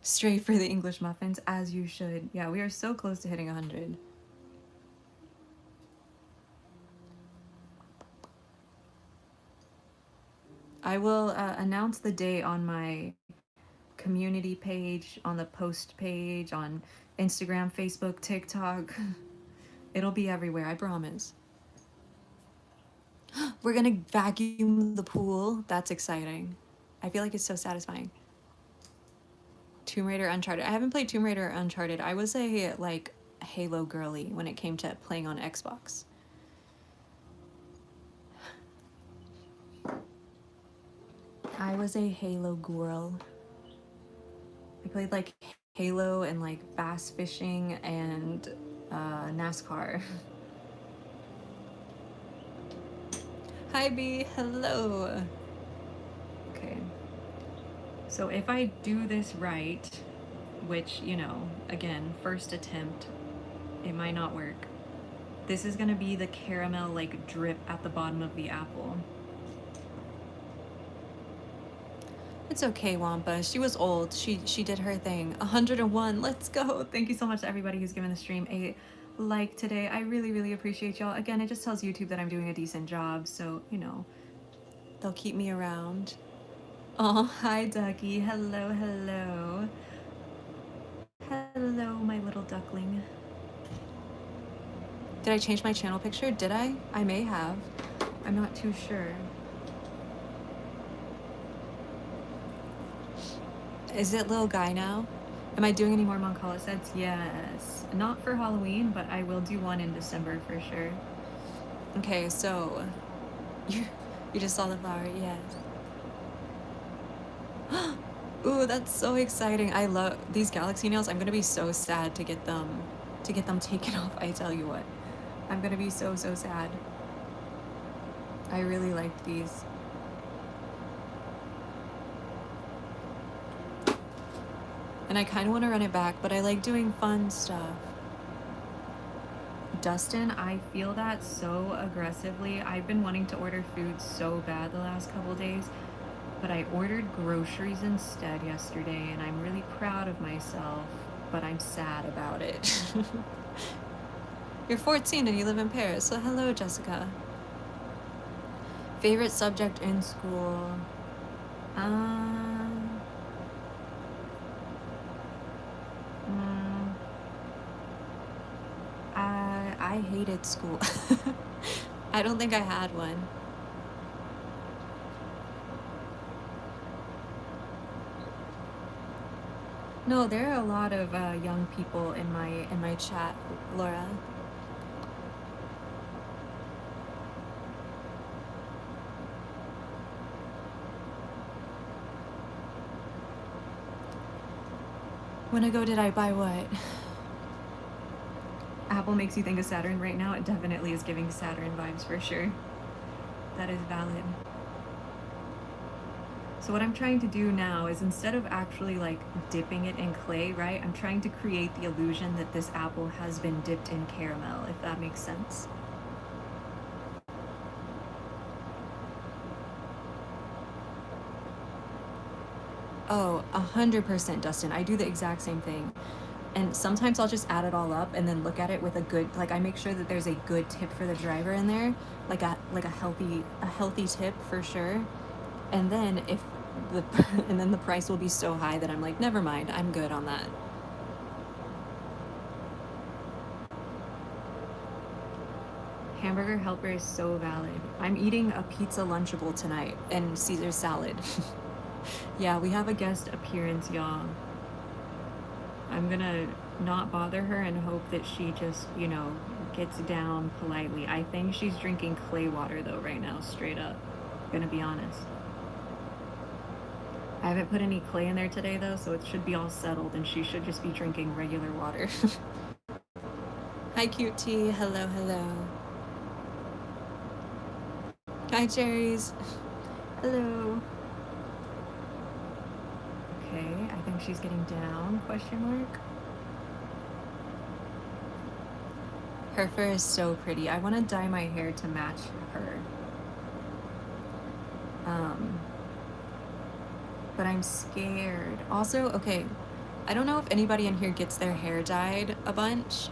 Straight for the English muffins, as you should. Yeah, we are so close to hitting 100. I will announce the day on my community page, on the post page, on Instagram, Facebook, TikTok. It'll be everywhere, I promise. We're gonna vacuum the pool. That's exciting. I feel like it's so satisfying. Tomb Raider Uncharted. I haven't played Tomb Raider Uncharted. I was a, like, Halo girly when it came to playing on Xbox. I was a Halo girl. I played, like, Halo and, like, bass fishing and NASCAR. Hi B, hello. Okay. So if I do this right, which, you know, again, first attempt, it might not work. This is gonna be the caramel like drip at the bottom of the apple. It's okay, Wampa. She was old. She did her thing. 101. Let's go. Thank you so much to everybody who's given the stream a like today. I really, really appreciate y'all. Again, it just tells YouTube that I'm doing a decent job, so, you know, they'll keep me around. Oh, hi, Ducky. Hello, hello. Hello, my little duckling. Did I change my channel picture? Did I? I may have. I'm not too sure. Is it little guy now? Am I doing any more Moncala sets? Yes. Not for Halloween, but I will do one in December for sure. Okay, so you just saw the flower, yes. Ooh, that's so exciting. I love these galaxy nails. I'm gonna be so sad to get them taken off, I tell you what. I'm gonna be so sad. I really liked these. And I kind of want to run it back, but I like doing fun stuff. Dustin, I feel that so aggressively. I've been wanting to order food so bad the last couple days, but I ordered groceries instead yesterday, and I'm really proud of myself, but I'm sad about it. You're 14 and you live in Paris, so hello, Jessica. Favorite subject in school? I hated school. I don't think I had one. No, there are a lot of young people in my chat, Laura. When I go, did I buy what? Apple makes you think of Saturn right now. It definitely is giving Saturn vibes for sure. That is valid. So what I'm trying to do now is instead of actually like dipping it in clay, right? I'm trying to create the illusion that this apple has been dipped in caramel, if that makes sense. Oh, 100%, Dustin. I do the exact same thing. And sometimes I'll just add it all up and then look at it with a good, like I make sure that there's a good tip for the driver in there, like a healthy tip for sure. And then if the and then the price will be so high that I'm like, never mind, I'm good on that. Hamburger helper is so valid. I'm eating a pizza Lunchable tonight and Caesar salad. Yeah, we have a guest appearance, y'all. I'm gonna not bother her and hope that she just, you know, gets down politely. I think she's drinking clay water though right now, straight up. Gonna be honest. I haven't put any clay in there today though, so it should be all settled and she should just be drinking regular water. Hi, cute tea. Hello, hello. Hi, cherries. Hello. Okay, I think she's getting down, question mark. Her fur is so pretty. I want to dye my hair to match her. But I'm scared. Also, okay, I don't know if anybody in here gets their hair dyed a bunch,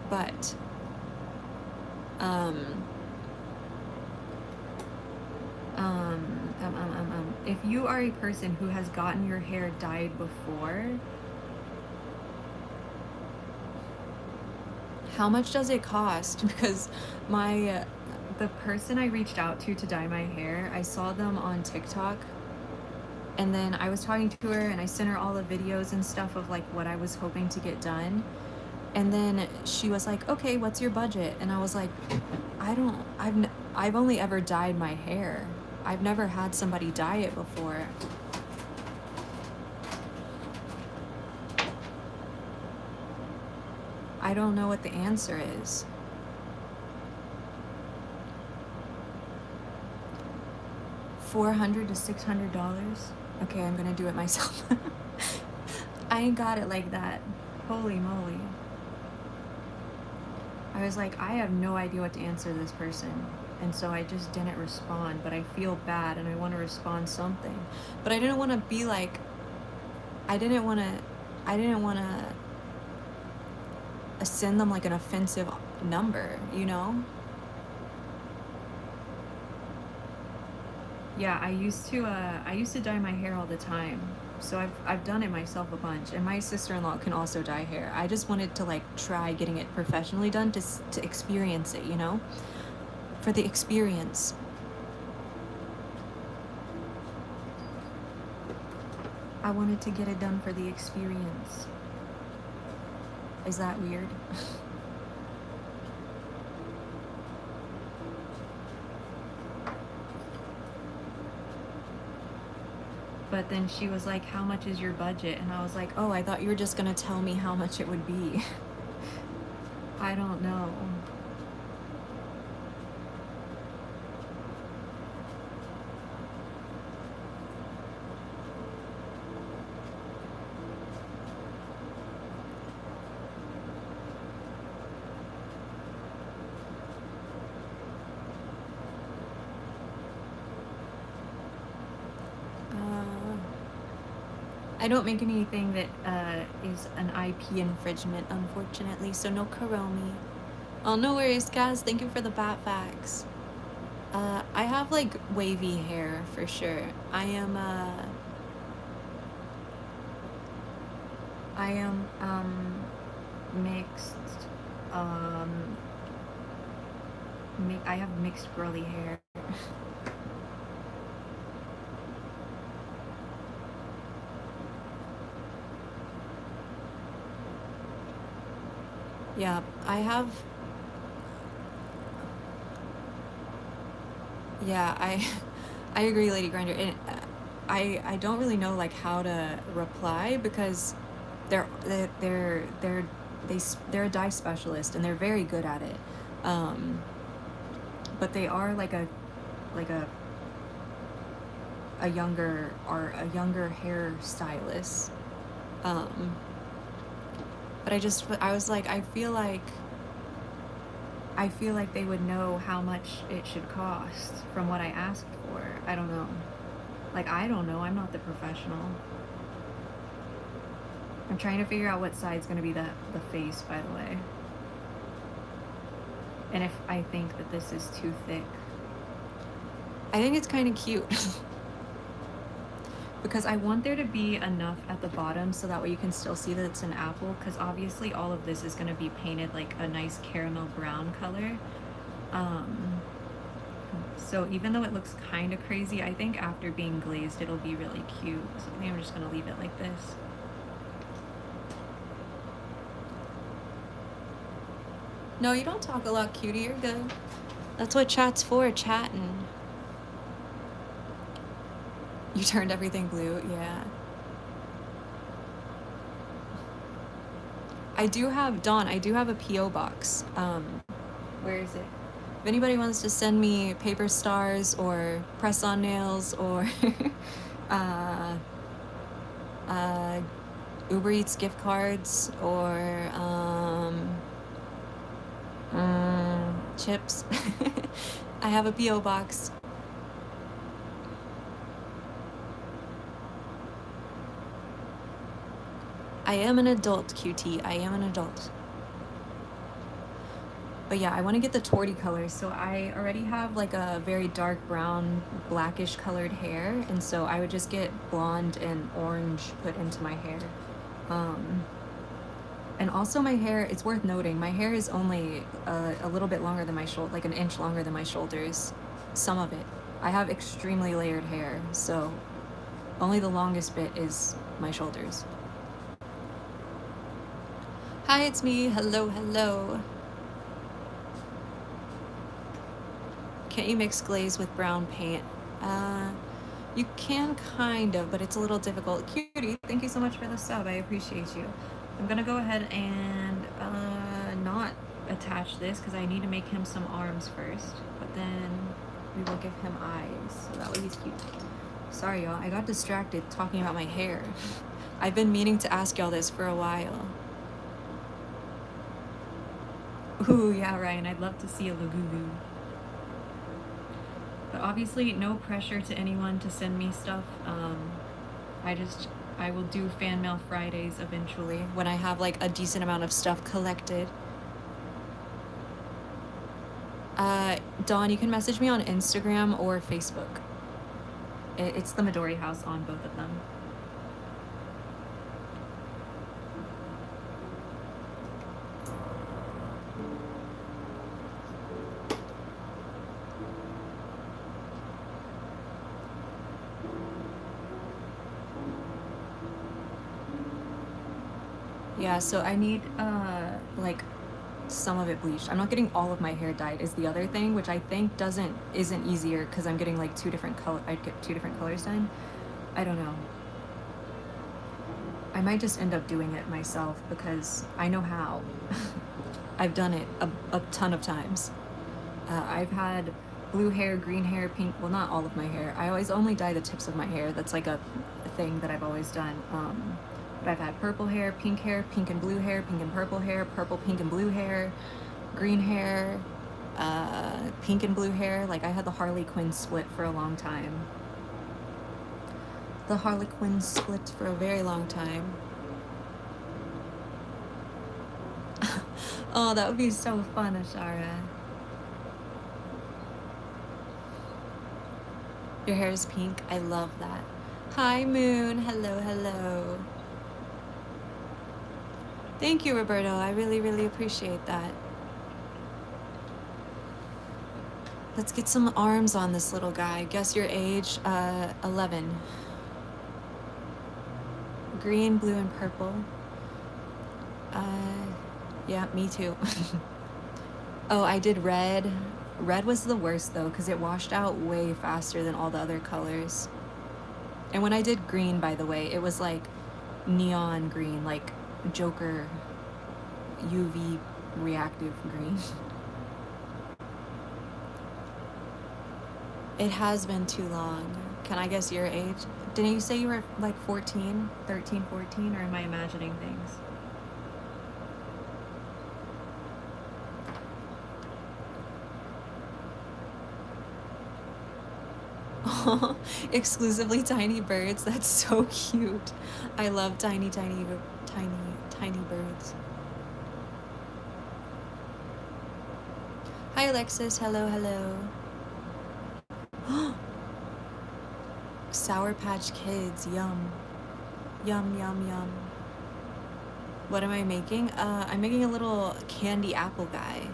but if you are a person who has gotten your hair dyed before, how much does it cost? Because the person I reached out to dye my hair, I saw them on TikTok, and then I was talking to her and I sent her all the videos and stuff of like what I was hoping to get done. And then she was like, okay, what's your budget? And I was like, I've only ever dyed my hair. I've never had somebody dye it before. I don't know what the answer is. $400 to $600. Okay, I'm gonna do it myself. I ain't got it like that. Holy moly. I was like, I have no idea what to answer this person. And so I just didn't respond, but I feel bad and I want to respond something. But I didn't want to be like, I didn't want to send them like an offensive number, you know? Yeah, I used to dye my hair all the time. So I've done it myself a bunch, and my sister-in-law can also dye hair. I just wanted to like try getting it professionally done to experience it, you know? For the experience. I wanted to get it done for the experience. Is that weird? But then she was like, how much is your budget? And I was like, oh, I thought you were just gonna tell me how much it would be. I don't know. I don't make anything that is an IP infringement, unfortunately, so no Karomi. Oh, no worries, guys. Thank you for the bat facts. I have, like, wavy hair, for sure. I am mixed, I have mixed girly hair. Yeah, I have. Yeah, I agree, Lady Grinder. And I don't really know like how to reply because they're a dye specialist and they're very good at it. But they are like a younger hair stylist. But I was like, I feel like they would know how much it should cost from what I asked for. I don't know. Like, I don't know. I'm not the professional. I'm trying to figure out what side's going to be the face, by the way. And if I think that this is too thick. I think it's kind of cute. Because I want there to be enough at the bottom so that way you can still see that it's an apple, because obviously all of this is going to be painted like a nice caramel brown color. So even though it looks kind of crazy, I think after being glazed it'll be really cute. So I think I'm just going to leave it like this. No, you don't talk a lot, cutie. You're good. That's what chat's for, chatting. You turned everything blue? Yeah. I do have, Dawn, I do have a P.O. box. Where is it? If anybody wants to send me paper stars or press-on nails or Uber Eats gift cards or chips, I have a P.O. box. I am an adult, QT. I am an adult. But yeah, I want to get the torty color. So I already have like a very dark brown, blackish colored hair. And so I would just get blonde and orange put into my hair. And also my hair, it's worth noting, my hair is only a little bit longer than my shoulder, like an inch longer than my shoulders. Some of it. I have extremely layered hair. So only the longest bit is my shoulders. Hi, it's me. Hello, hello. Can't you mix glaze with brown paint? You can kind of, but it's a little difficult. Cutie, thank you so much for the sub. I appreciate you. I'm gonna go ahead and not attach this because I need to make him some arms first. But then we will give him eyes so that way he's cute. Sorry, y'all. I got distracted talking about my hair. I've been meaning to ask y'all this for a while. Ooh, yeah, Ryan. I'd love to see a Lagugu. But obviously, no pressure to anyone to send me stuff. I will do fan mail Fridays eventually when I have like a decent amount of stuff collected. Dawn, you can message me on Instagram or Facebook. It's the Midori House on both of them. Yeah, so I need like some of it bleached. I'm not getting all of my hair dyed is the other thing, which I think isn't easier because I'm getting like I'd get 2 different colors done. I don't know. I might just end up doing it myself because I know how. I've done it a ton of times. I've had blue hair, green hair, pink, well not all of my hair. I always only dye the tips of my hair. That's like a thing that I've always done. But I've had purple hair, pink and blue hair, pink and purple hair, purple, pink and blue hair, green hair, pink and blue hair. Like I had the Harley Quinn split for a long time. The Harley Quinn split for a very long time. Oh, that would be so fun, Ashara. Your hair is pink. I love that. Hi, Moon. Hello, hello. Thank you, Roberto. I really, really appreciate that. Let's get some arms on this little guy. Guess your age, 11. Green, blue, and purple. Yeah, me too. Oh, I did red. Red was the worst though, because it washed out way faster than all the other colors. And when I did green, by the way, it was like neon green, like Joker UV reactive green. It has been too long. Can I guess your age? Didn't you say you were like 14, 13, 14, or am I imagining things? Exclusively tiny birds. That's so cute. I love tiny birds. Hi, Alexis. Hello, hello. Sour Patch Kids. Yum. Yum, yum, yum. What am I making? I'm making a little candy apple guy.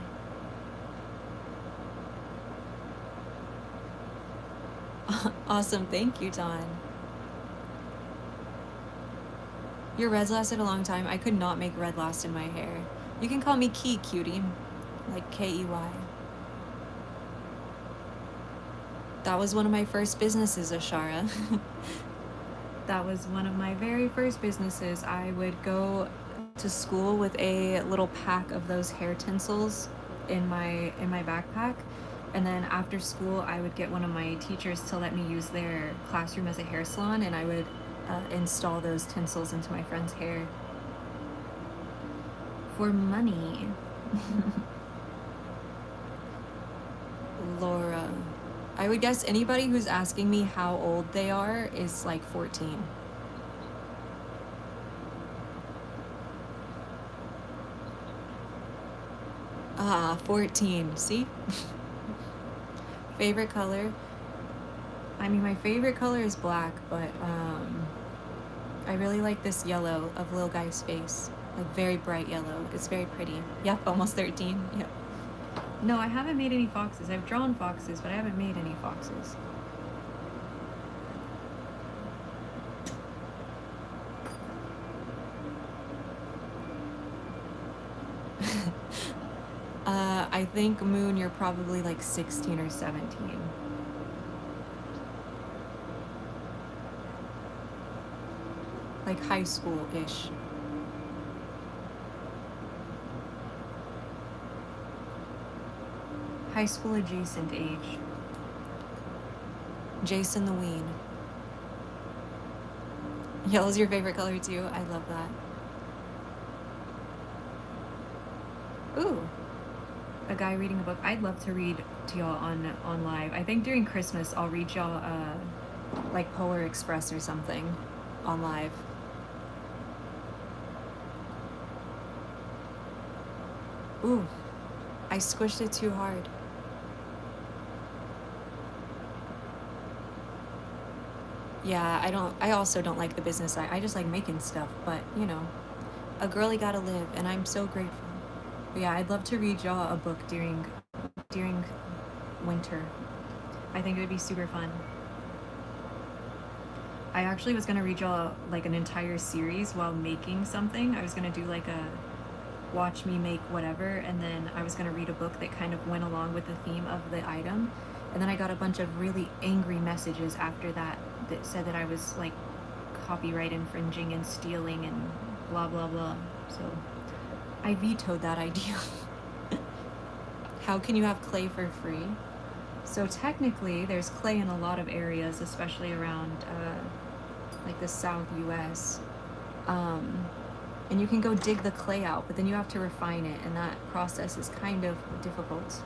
Awesome. Thank you, Dawn. Your reds lasted a long time. I could not make red last in my hair. You can call me Key, cutie. Like K-E-Y. That was one of my first businesses, Ashara. That was one of my very first businesses. I would go to school with a little pack of those hair tinsels in my backpack. And then after school, I would get one of my teachers to let me use their classroom as a hair salon, and I would install those tinsels into my friend's hair. For money. Laura. I would guess anybody who's asking me how old they are is like 14. Ah, 14. See? Favorite color? I mean, my favorite color is black, but I really like this yellow of Lil Guy's face. Like very bright yellow. It's very pretty. Yep, almost 13. Yep. No, I haven't made any foxes. I've drawn foxes, but I haven't made any foxes. I think, Moon, you're probably like 16 or 17. Like high school-ish. High school adjacent age. Jason the Ween. Yellow's your favorite color too? I love that. Ooh, a guy reading a book. I'd love to read to y'all on live. I think during Christmas I'll read y'all like Polar Express or something on live. Ooh, I squished it too hard. Yeah, I also don't like the business side. I just like making stuff, but you know, a girly gotta live, and I'm so grateful. But yeah, I'd love to read y'all a book during winter. I think it would be super fun. I actually was gonna read y'all like an entire series while making something. I was gonna do like a watch me make whatever, and then I was gonna read a book that kind of went along with the theme of the item. And then I got a bunch of really angry messages after that that said that I was like copyright infringing and stealing and blah blah blah. So I vetoed that idea. How can you have clay for free? So technically there's clay in a lot of areas, especially around like the South US. And you can go dig the clay out, but then you have to refine it, and that process is kind of difficult.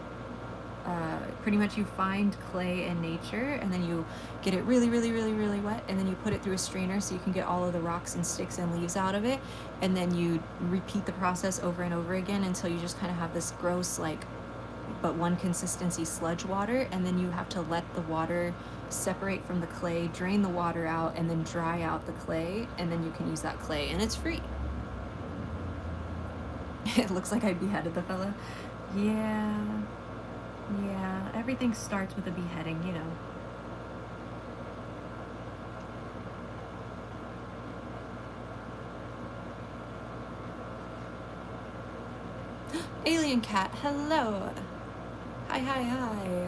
Pretty much you find clay in nature, and then you get it really, really, really, really wet, and then you put it through a strainer so you can get all of the rocks and sticks and leaves out of it, and then you repeat the process over and over again until you just kind of have this gross, like, but one consistency sludge water, and then you have to let the water separate from the clay, drain the water out, and then dry out the clay, and then you can use that clay, and it's free. It looks like I beheaded the fella. Yeah, everything starts with a beheading, you know. Alien cat, hello. Hi.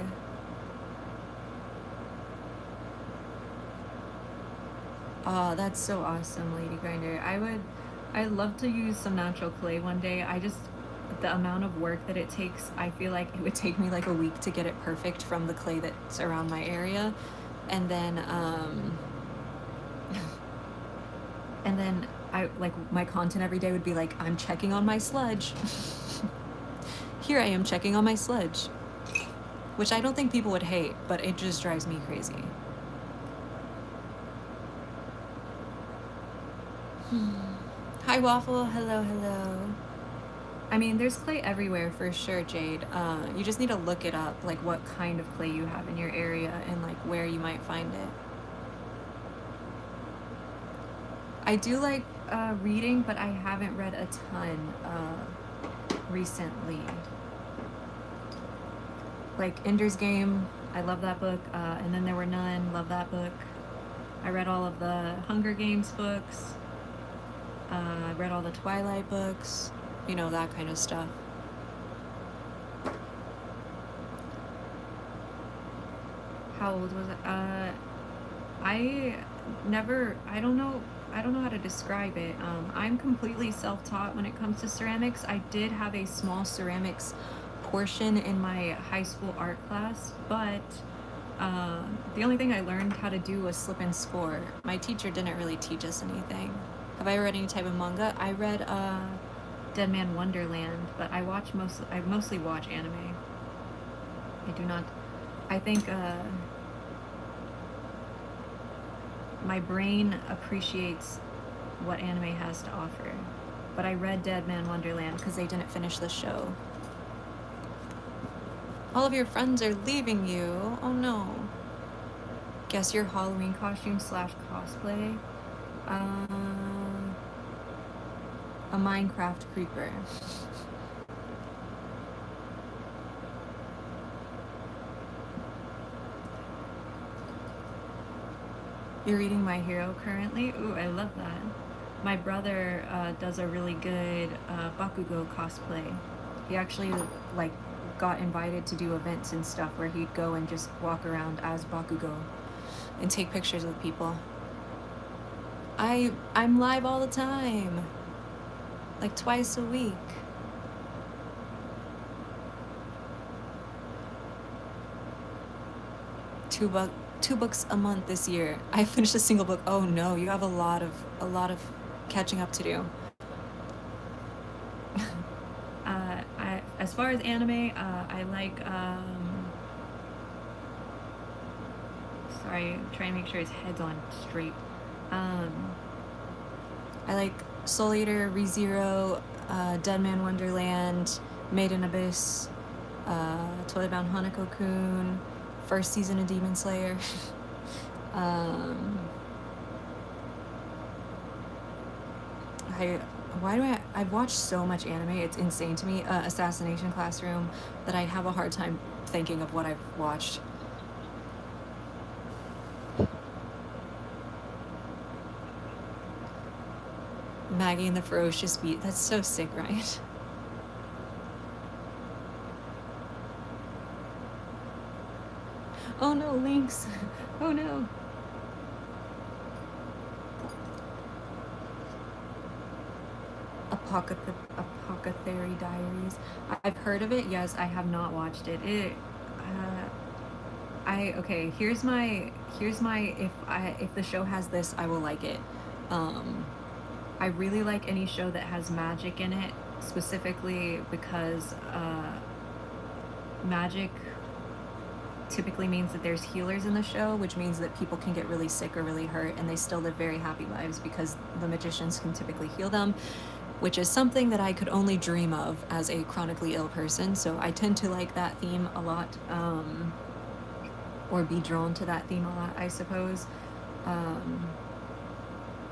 Oh, that's so awesome, Lady Grinder. I'd love to use some natural clay one day. The amount of work that it takes, I feel like it would take me like a week to get it perfect from the clay that's around my area. And then, and then I, like, my content every day would be like, I'm checking on my sludge. Here I am checking on my sludge. Which I don't think people would hate, but it just drives me crazy. Hi Waffle, hello. I mean, there's clay everywhere for sure, Jade. You just need to look it up, like what kind of clay you have in your area and like where you might find it. I do like reading, but I haven't read a ton recently. Like Ender's Game, I love that book, and Then There Were None, love that book. I read all of the Hunger Games books. I read all the Twilight books, you know, that kind of stuff. How old was it? I don't know how to describe it. I'm completely self-taught when it comes to ceramics. I did have a small ceramics portion in my high school art class, but the only thing I learned how to do was slip and score. My teacher didn't really teach us anything. Have I read any type of manga? I read Dead Man Wonderland, but I mostly watch anime. I do not. I think my brain appreciates what anime has to offer. But I read Dead Man Wonderland because they didn't finish the show. All of your friends are leaving you. Oh no. Guess your Halloween costume / cosplay. A Minecraft creeper. You're reading My Hero currently? Ooh, I love that. My brother does a really good Bakugo cosplay. He actually like got invited to do events and stuff where he'd go and just walk around as Bakugo and take pictures with people. I'm live all the time, like twice a week. $2 2 books a month this year. I finished a single book. Oh no, you have a lot of catching up to do. As far as anime, I like sorry, I'm trying to make sure his head's on straight. I like Soul Eater, ReZero, Dead Man Wonderland, Made in Abyss, Toilet Bound Hanako-kun, first season of Demon Slayer. I've watched so much anime, it's insane to me. Assassination Classroom, that I have a hard time thinking of what I've watched. Maggie and the Ferocious Beat, that's so sick, right? Oh no, Lynx. Oh no. Apothecary Diaries. I've heard of it. Yes, I have not watched it. Okay. Here's my if the show has this, I will like it. I really like any show that has magic in it, specifically because magic typically means that there's healers in the show, which means that people can get really sick or really hurt and they still live very happy lives because the magicians can typically heal them, which is something that I could only dream of as a chronically ill person. So I tend to like that theme a lot, or be drawn to that theme a lot, I suppose.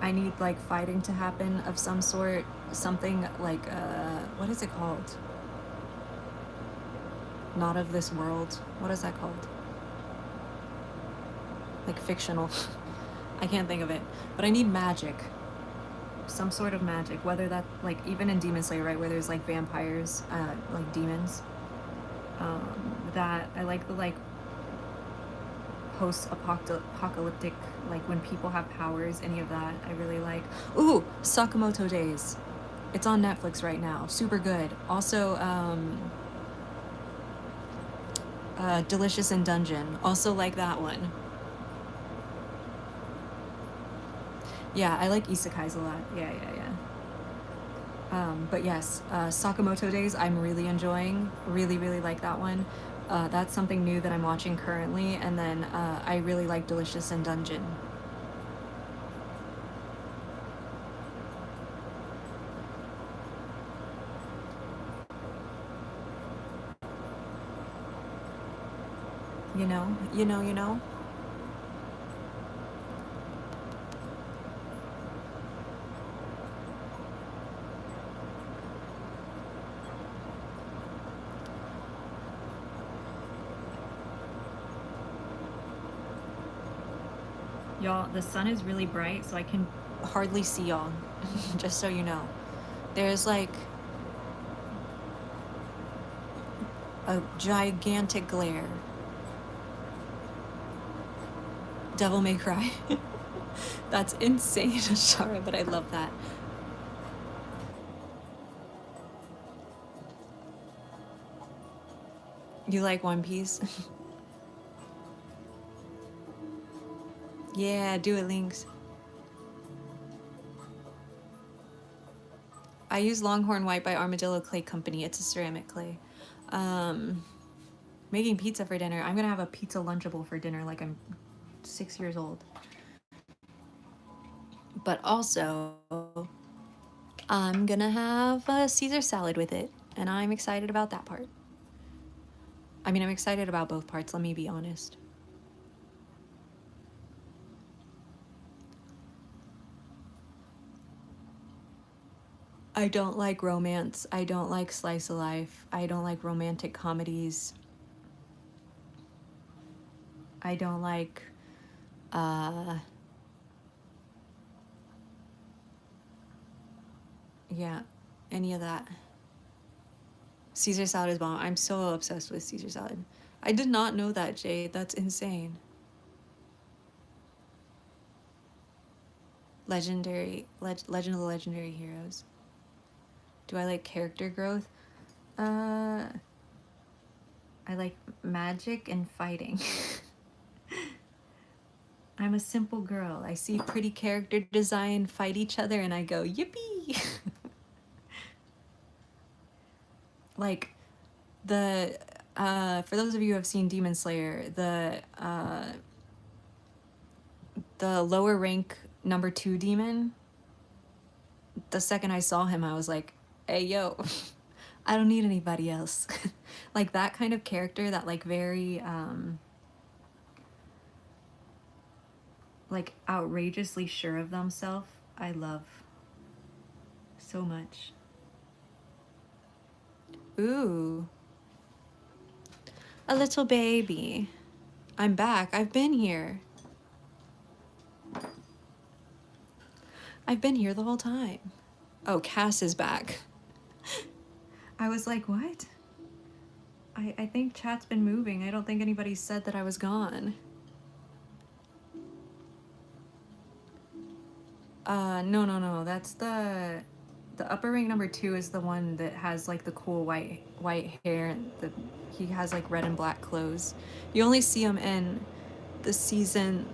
I need like fighting to happen of some sort, something like what is it called? Not of this world. What is that called? Like fictional. I can't think of it. But I need magic. Some sort of magic. Whether that, like, even in Demon Slayer, right, where there's like vampires, like demons. That I like the like post-apocalyptic, like when people have powers, any of that I really like. Ooh, Sakamoto Days. It's on Netflix right now. Super good. Also, Delicious in Dungeon. Also like that one. Yeah, I like isekais a lot. Yeah. But yes, Sakamoto Days I'm really enjoying. Really like that one. That's something new that I'm watching currently. And then I really like Delicious in Dungeon. You know? Y'all, the sun is really bright, so I can hardly see y'all. Just so you know. There's like a gigantic glare. Devil May Cry. That's insane, Shara, but I love that. You like One Piece? Yeah, do it, Links. I use Longhorn White by Armadillo Clay Company. It's a ceramic clay. Making pizza for dinner. I'm gonna have a pizza Lunchable for dinner like I'm 6 years old. But also, I'm gonna have a Caesar salad with it. And I'm excited about that part. I mean, I'm excited about both parts, let me be honest. I don't like romance. I don't like slice of life. I don't like romantic comedies. I don't like, yeah, any of that. Caesar salad is bomb. I'm so obsessed with Caesar salad. I did not know that, Jade. That's insane. Legend of the Legendary Heroes. Do I like character growth? I like magic and fighting. I'm a simple girl. I see pretty character design fight each other and I go, yippee! Like, for those of you who have seen Demon Slayer, the lower rank number 2 demon, the second I saw him, I was like, hey, yo, I don't need anybody else. Like, that kind of character, that, like, very, like, outrageously sure of themselves, I love so much. Ooh. A little baby. I'm back. I've been here. I've been here the whole time. Oh, Cass is back. I was like, what? I think chat's been moving. I don't think anybody said that I was gone. No. That's the upper rank number 2 is the one that has like the cool white hair and he has like red and black clothes. You only see him in the season,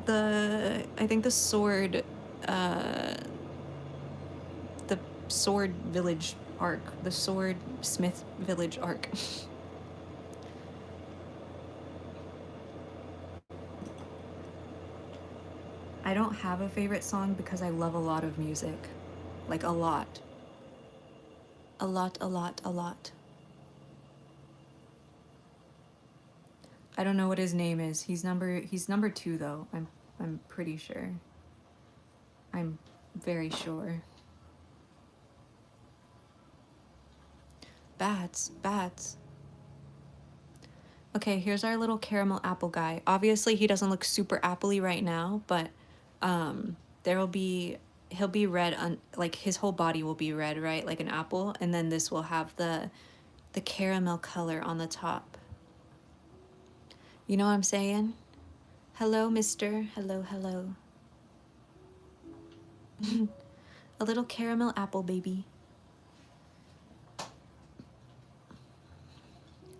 I think the sword village arc, the sword smith village arc. I don't have a favorite song because I love a lot of music. Like a lot. A lot. I don't know what his name is. He's number 2 though. I'm pretty sure. I'm very sure. Bats. Okay, here's our little caramel apple guy. Obviously, he doesn't look super appley right now, but he'll be red, like his whole body will be red, right? Like an apple, and then this will have the caramel color on the top. You know what I'm saying? Hello, mister. Hello. A little caramel apple baby.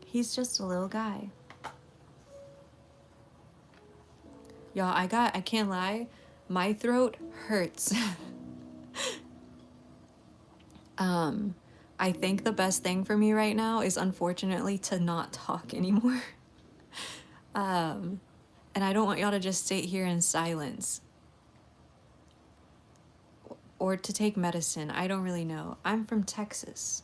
He's just a little guy. Y'all, I can't lie, my throat hurts. I think the best thing for me right now is unfortunately to not talk anymore. And I don't want y'all to just sit here in silence. Or to take medicine, I don't really know. I'm from Texas.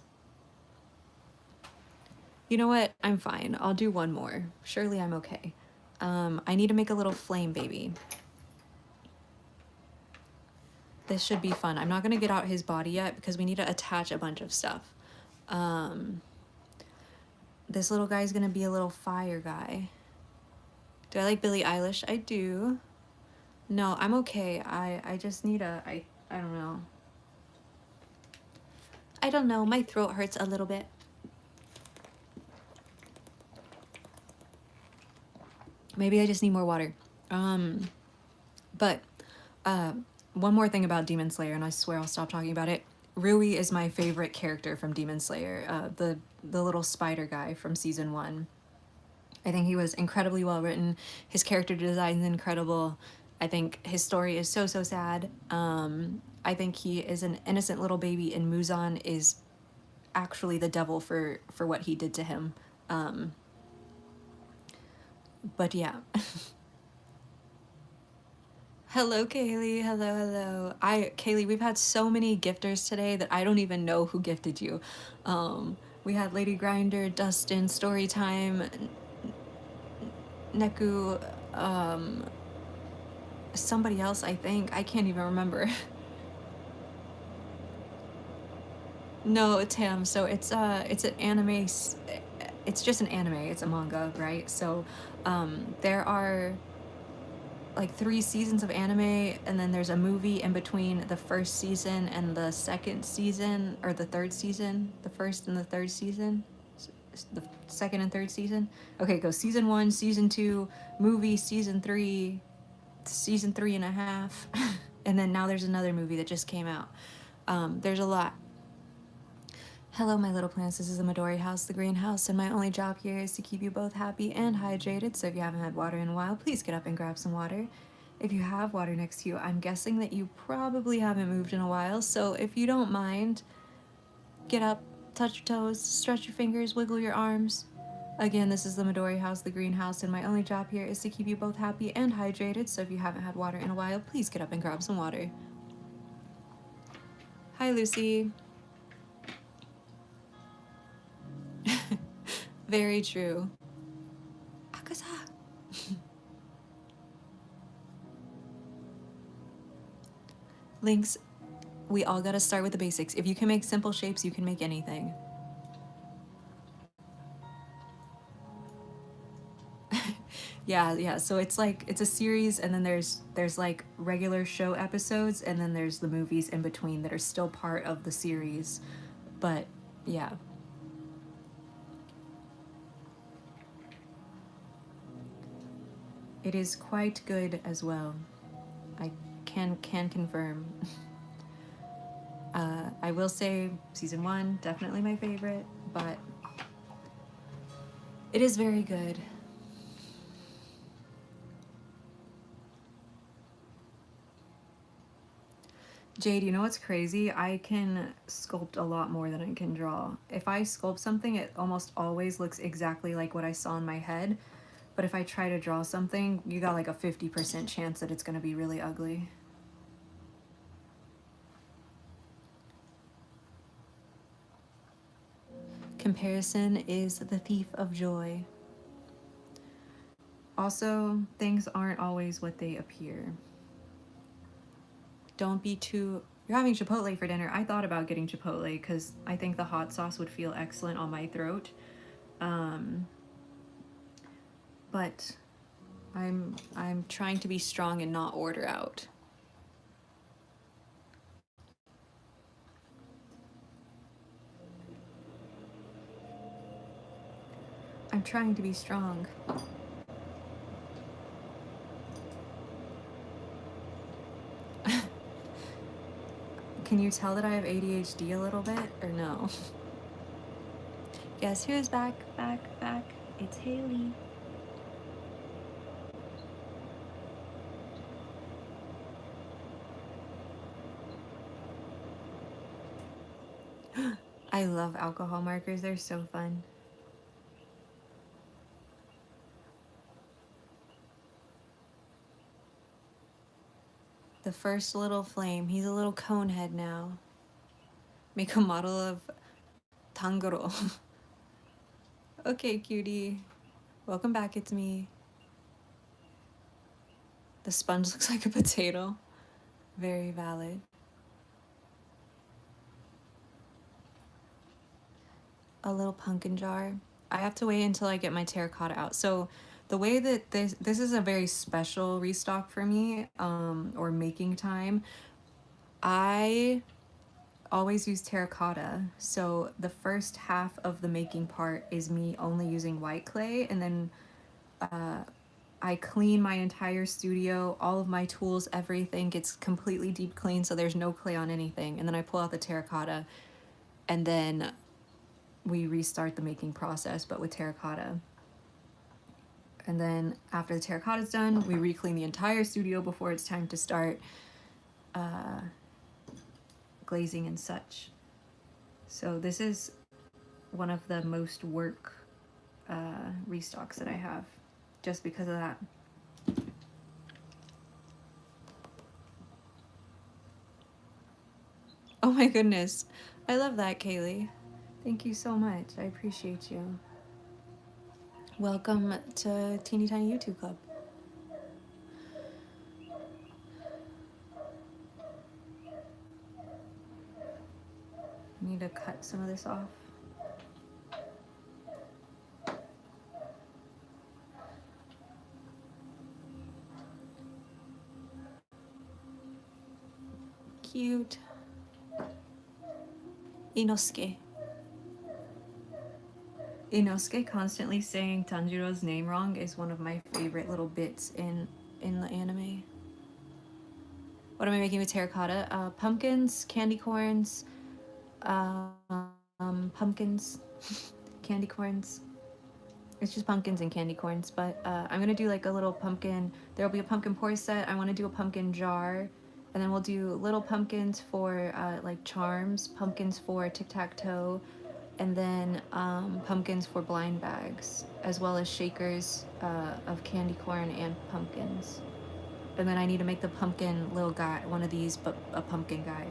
You know what? I'm fine. I'll do one more. Surely I'm okay. I need to make a little flame baby. This should be fun. I'm not going to get out his body yet because we need to attach a bunch of stuff. This little guy's going to be a little fire guy. Do I like Billie Eilish? I do. No, I'm okay. I just need I don't know. I don't know. My throat hurts a little bit. Maybe I just need more water. But one more thing about Demon Slayer, and I swear I'll stop talking about it. Rui is my favorite character from Demon Slayer, the little spider guy from season 1. I think he was incredibly well written. His character design is incredible. I think his story is so sad. I think he is an innocent little baby, and Muzan is actually the devil for what he did to him. But yeah. Hello, Kaylee. Hello. Kaylee, we've had so many gifters today that I don't even know who gifted you. We had Lady Grinder, Dustin, Storytime, Neku, somebody else, I think. I can't even remember. No, it's him. So it's an anime. It's just an anime. It's a manga, right? So there are like 3 seasons of anime, and then there's a movie in between the first season and the second season, or the third season, the first and the third season, the second and third season. Okay, go season 1, season 2, movie, season 3, season 3.5, and then now there's another movie that just came out. There's a lot. Hello, my little plants. This is the Midori house, the greenhouse, and my only job here is to keep you both happy and hydrated. So if you haven't had water in a while, please get up and grab some water. if you have water next to you, I'm guessing that you probably haven't moved in a while. So if you don't mind, get up, touch your toes, stretch your fingers, wiggle your arms. Again, this is the Midori house, the greenhouse, and my only job here is to keep you both happy and hydrated. So if you haven't had water in a while, please get up and grab some water. Hi, Lucy. Very true. Akaza. Links, we all gotta start with the basics. If you can make simple shapes, you can make anything. Yeah, so it's like it's a series, and then there's like regular show episodes, and then there's the movies in between that are still part of the series. But yeah. It is quite good as well. I can confirm. I will say season 1 definitely my favorite, but it is very good. Jade, you know what's crazy? I can sculpt a lot more than I can draw. If I sculpt something, it almost always looks exactly like what I saw in my head. But if I try to draw something, you got like a 50% chance that it's gonna be really ugly. Comparison is the thief of joy. Also, things aren't always what they appear. Don't be too... You're having Chipotle for dinner. I thought about getting Chipotle because I think the hot sauce would feel excellent on my throat. But I'm trying to be strong and not order out. I'm trying to be strong. Can you tell that I have ADHD a little bit, or no? Guess who's back? It's Haley. I love alcohol markers. They're so fun. The first little flame. He's a little cone head now. Make a model of Tangoro. Okay, cutie. Welcome back, it's me. The sponge looks like a potato. Very valid. A little pumpkin jar. I have to wait until I get my terracotta out. So the way that this is a very special restock for me, or making time. I always use terracotta. So the first half of the making part is me only using white clay, and then I clean my entire studio, all of my tools, everything gets completely deep clean, so there's no clay on anything. And then I pull out the terracotta, and then we restart the making process, but with terracotta. And then after the terracotta's done, we re-clean the entire studio before it's time to start glazing and such. So this is one of the most work restocks that I have, just because of that. Oh my goodness. I love that, Kaylee. Thank you so much. I appreciate you. Welcome to Teeny Tiny YouTube Club. I need to cut some of this off. Cute. Inosuke. Inosuke constantly saying Tanjiro's name wrong is one of my favorite little bits in the anime. What am I making with terracotta? Pumpkins, candy corns, pumpkins, candy corns. It's just pumpkins and candy corns, but I'm gonna do like a little pumpkin. There'll be a pumpkin pour set. I want to do a pumpkin jar, and then we'll do little pumpkins for like charms, pumpkins for tic-tac-toe, and then pumpkins for blind bags, as well as shakers of candy corn and pumpkins. And then I need to make the pumpkin little guy, one of these, but a pumpkin guy.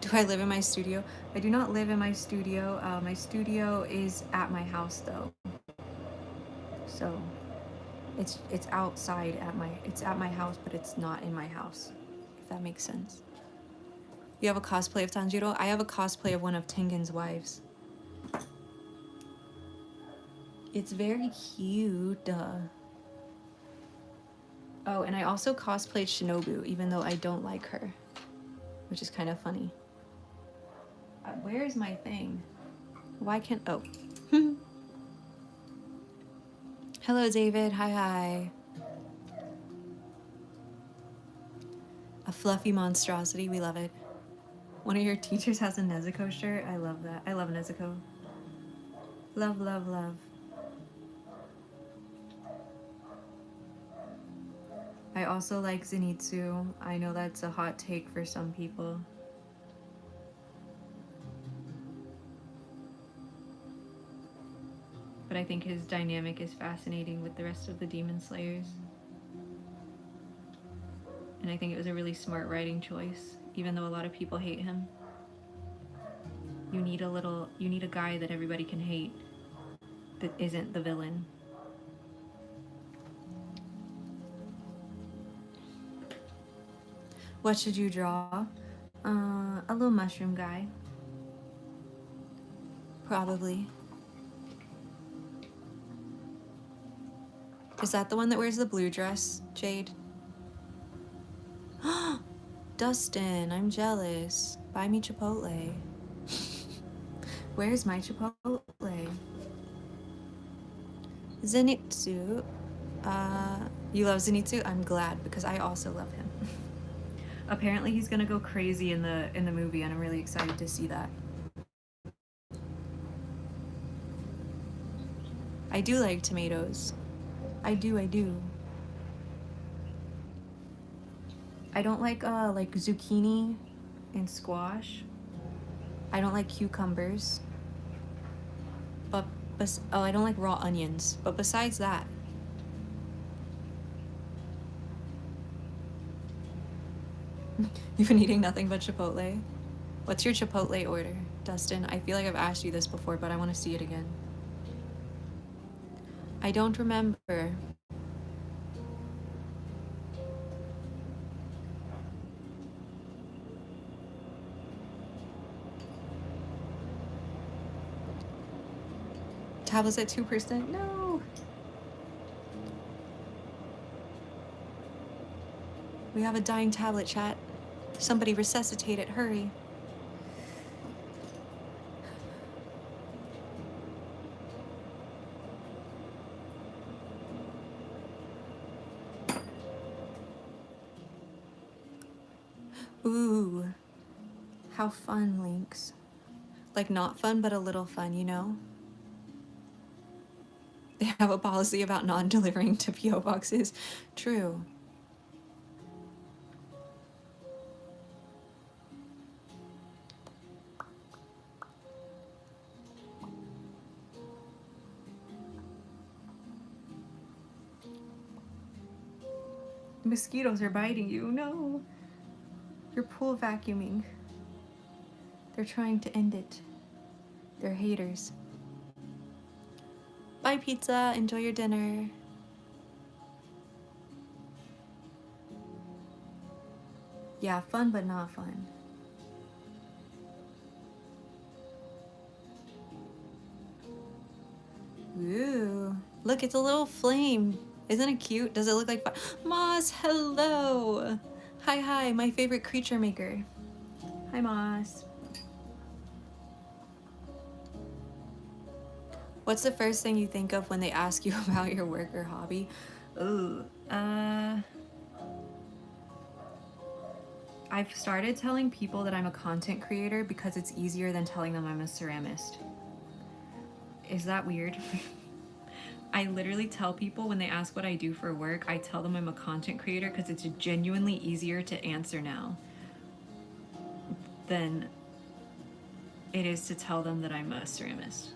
Do I live in my studio? I do not live in my studio. My studio is at my house though. So it's outside it's at my house, but it's not in my house, if that makes sense. You have a cosplay of Tanjiro? I have a cosplay of one of Tengen's wives. It's very cute. Oh, and I also cosplayed Shinobu, even though I don't like her, which is kind of funny. Where's my thing? Why can't... Oh. Hello, David. Hi, hi. A fluffy monstrosity. We love it. One of your teachers has a Nezuko shirt. I love that. I love Nezuko. Love, love, love. I also like Zenitsu. I know that's a hot take for some people. But I think his dynamic is fascinating with the rest of the Demon Slayers. And I think it was a really smart writing choice, even though a lot of people hate him. You need a guy that everybody can hate, that isn't the villain. What should you draw? A little mushroom guy. Probably. Is that the one that wears the blue dress, Jade? Dustin, I'm jealous. Buy me Chipotle. Where's my Chipotle? Zenitsu. You love Zenitsu? I'm glad, because I also love him. Apparently he's gonna go crazy in the movie, and I'm really excited to see that. I do like tomatoes. I do. I don't like zucchini and squash. I don't like cucumbers. But I don't like raw onions. But besides that, you've been eating nothing but Chipotle. What's your Chipotle order, Dustin? I feel like I've asked you this before, but I want to see it again. I don't remember. Tablets at 2%? No! We have a dying tablet, chat. Somebody resuscitate it, hurry. Ooh. How fun, Lynx. Like, not fun, but a little fun, you know? They have a policy about non-delivering to P.O. boxes. True. Mosquitoes are biting you. No. You're pool vacuuming. They're trying to end it. They're haters. Bye, pizza. Enjoy your dinner. Yeah, fun but not fun. Ooh. Look, it's a little flame. Isn't it cute? Does it look like fun? Moss, hello. Hi, my favorite creature maker. Hi, Moss. What's the first thing you think of when they ask you about your work or hobby? Ooh, I've started telling people that I'm a content creator because it's easier than telling them I'm a ceramist. Is that weird? I literally tell people when they ask what I do for work, I tell them I'm a content creator because it's genuinely easier to answer now than it is to tell them that I'm a ceramist.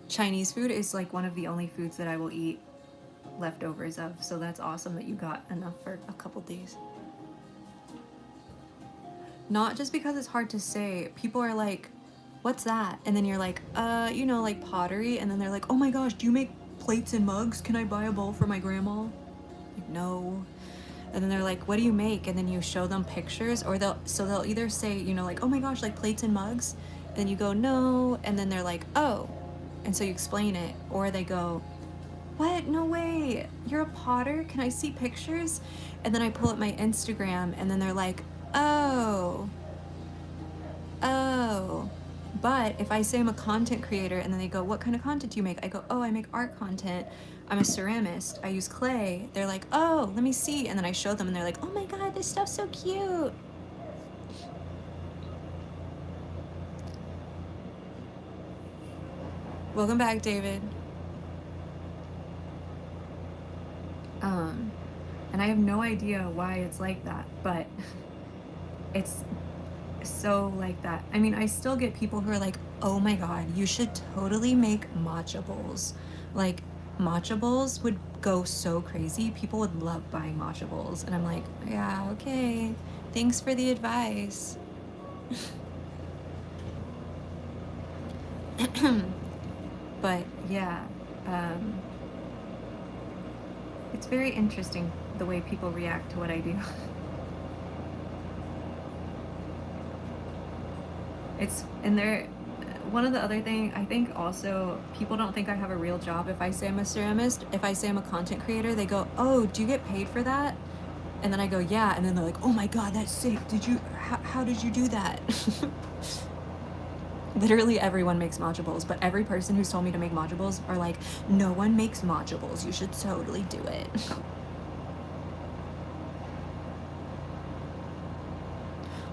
Chinese food is like one of the only foods that I will eat leftovers of, so that's awesome that you got enough for a couple days. Not just because it's hard to say. People are like, what's that? And then you're like, you know, like pottery. And then they're like, oh my gosh, do you make plates and mugs? Can I buy a bowl for my grandma? Like, no. And then they're like, what do you make? And then you show them pictures, or they'll either say, you know, like, oh my gosh, like plates and mugs. And then you go, no. And then they're like, oh. And so you explain it, or they go, what? No way. You're a potter? Can I see pictures? And then I pull up my Instagram, and then they're like, oh. But if I say I'm a content creator, and then they go, what kind of content do you make? I go, oh, I make art content. I'm a ceramist. I use clay. They're like, oh, let me see. And then I show them, and they're like, oh my God, this stuff's so cute. Welcome back, David. And I have no idea why it's like that, but it's so like that. I mean, I still get people who are like, oh my God, you should totally make matcha bowls. Like, matcha bowls would go so crazy. People would love buying matcha bowls. And I'm like, yeah, okay. Thanks for the advice. But yeah, it's very interesting the way people react to what I do. One of the other thing, I think also, people don't think I have a real job if I say I'm a ceramist. If I say I'm a content creator, they go, oh, do you get paid for that? And then I go, yeah. And then they're like, oh my God, that's sick. How did you do that? Literally everyone makes matcha bowls, but every person who's told me to make matcha bowls are like, no one makes matcha bowls. You should totally do it.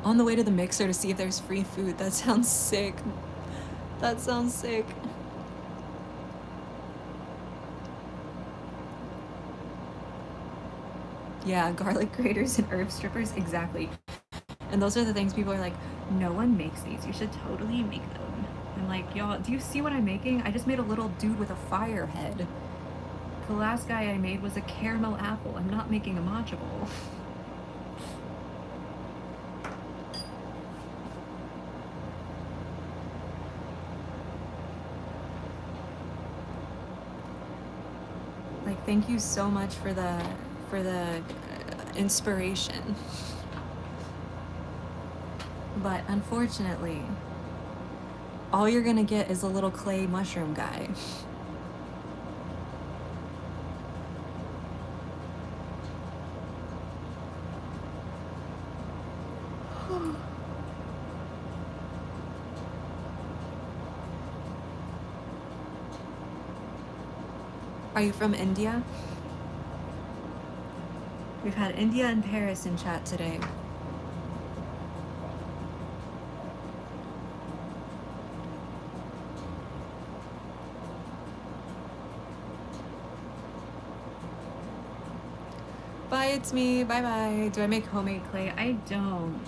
On the way to the mixer to see if there's free food. That sounds sick. That sounds sick. Yeah, garlic graters and herb strippers, exactly. And those are the things people are like, no one makes these. You should totally make them. I'm like, y'all, do you see what I'm making? I just made a little dude with a fire head. The last guy I made was a caramel apple. I'm not making a matcha bowl. Like, thank you so much for the inspiration. But unfortunately, all you're gonna get is a little clay mushroom guy. Are you from India? We've had India and Paris in chat today. Bye, it's me. Bye-bye. Do I make homemade clay? I don't.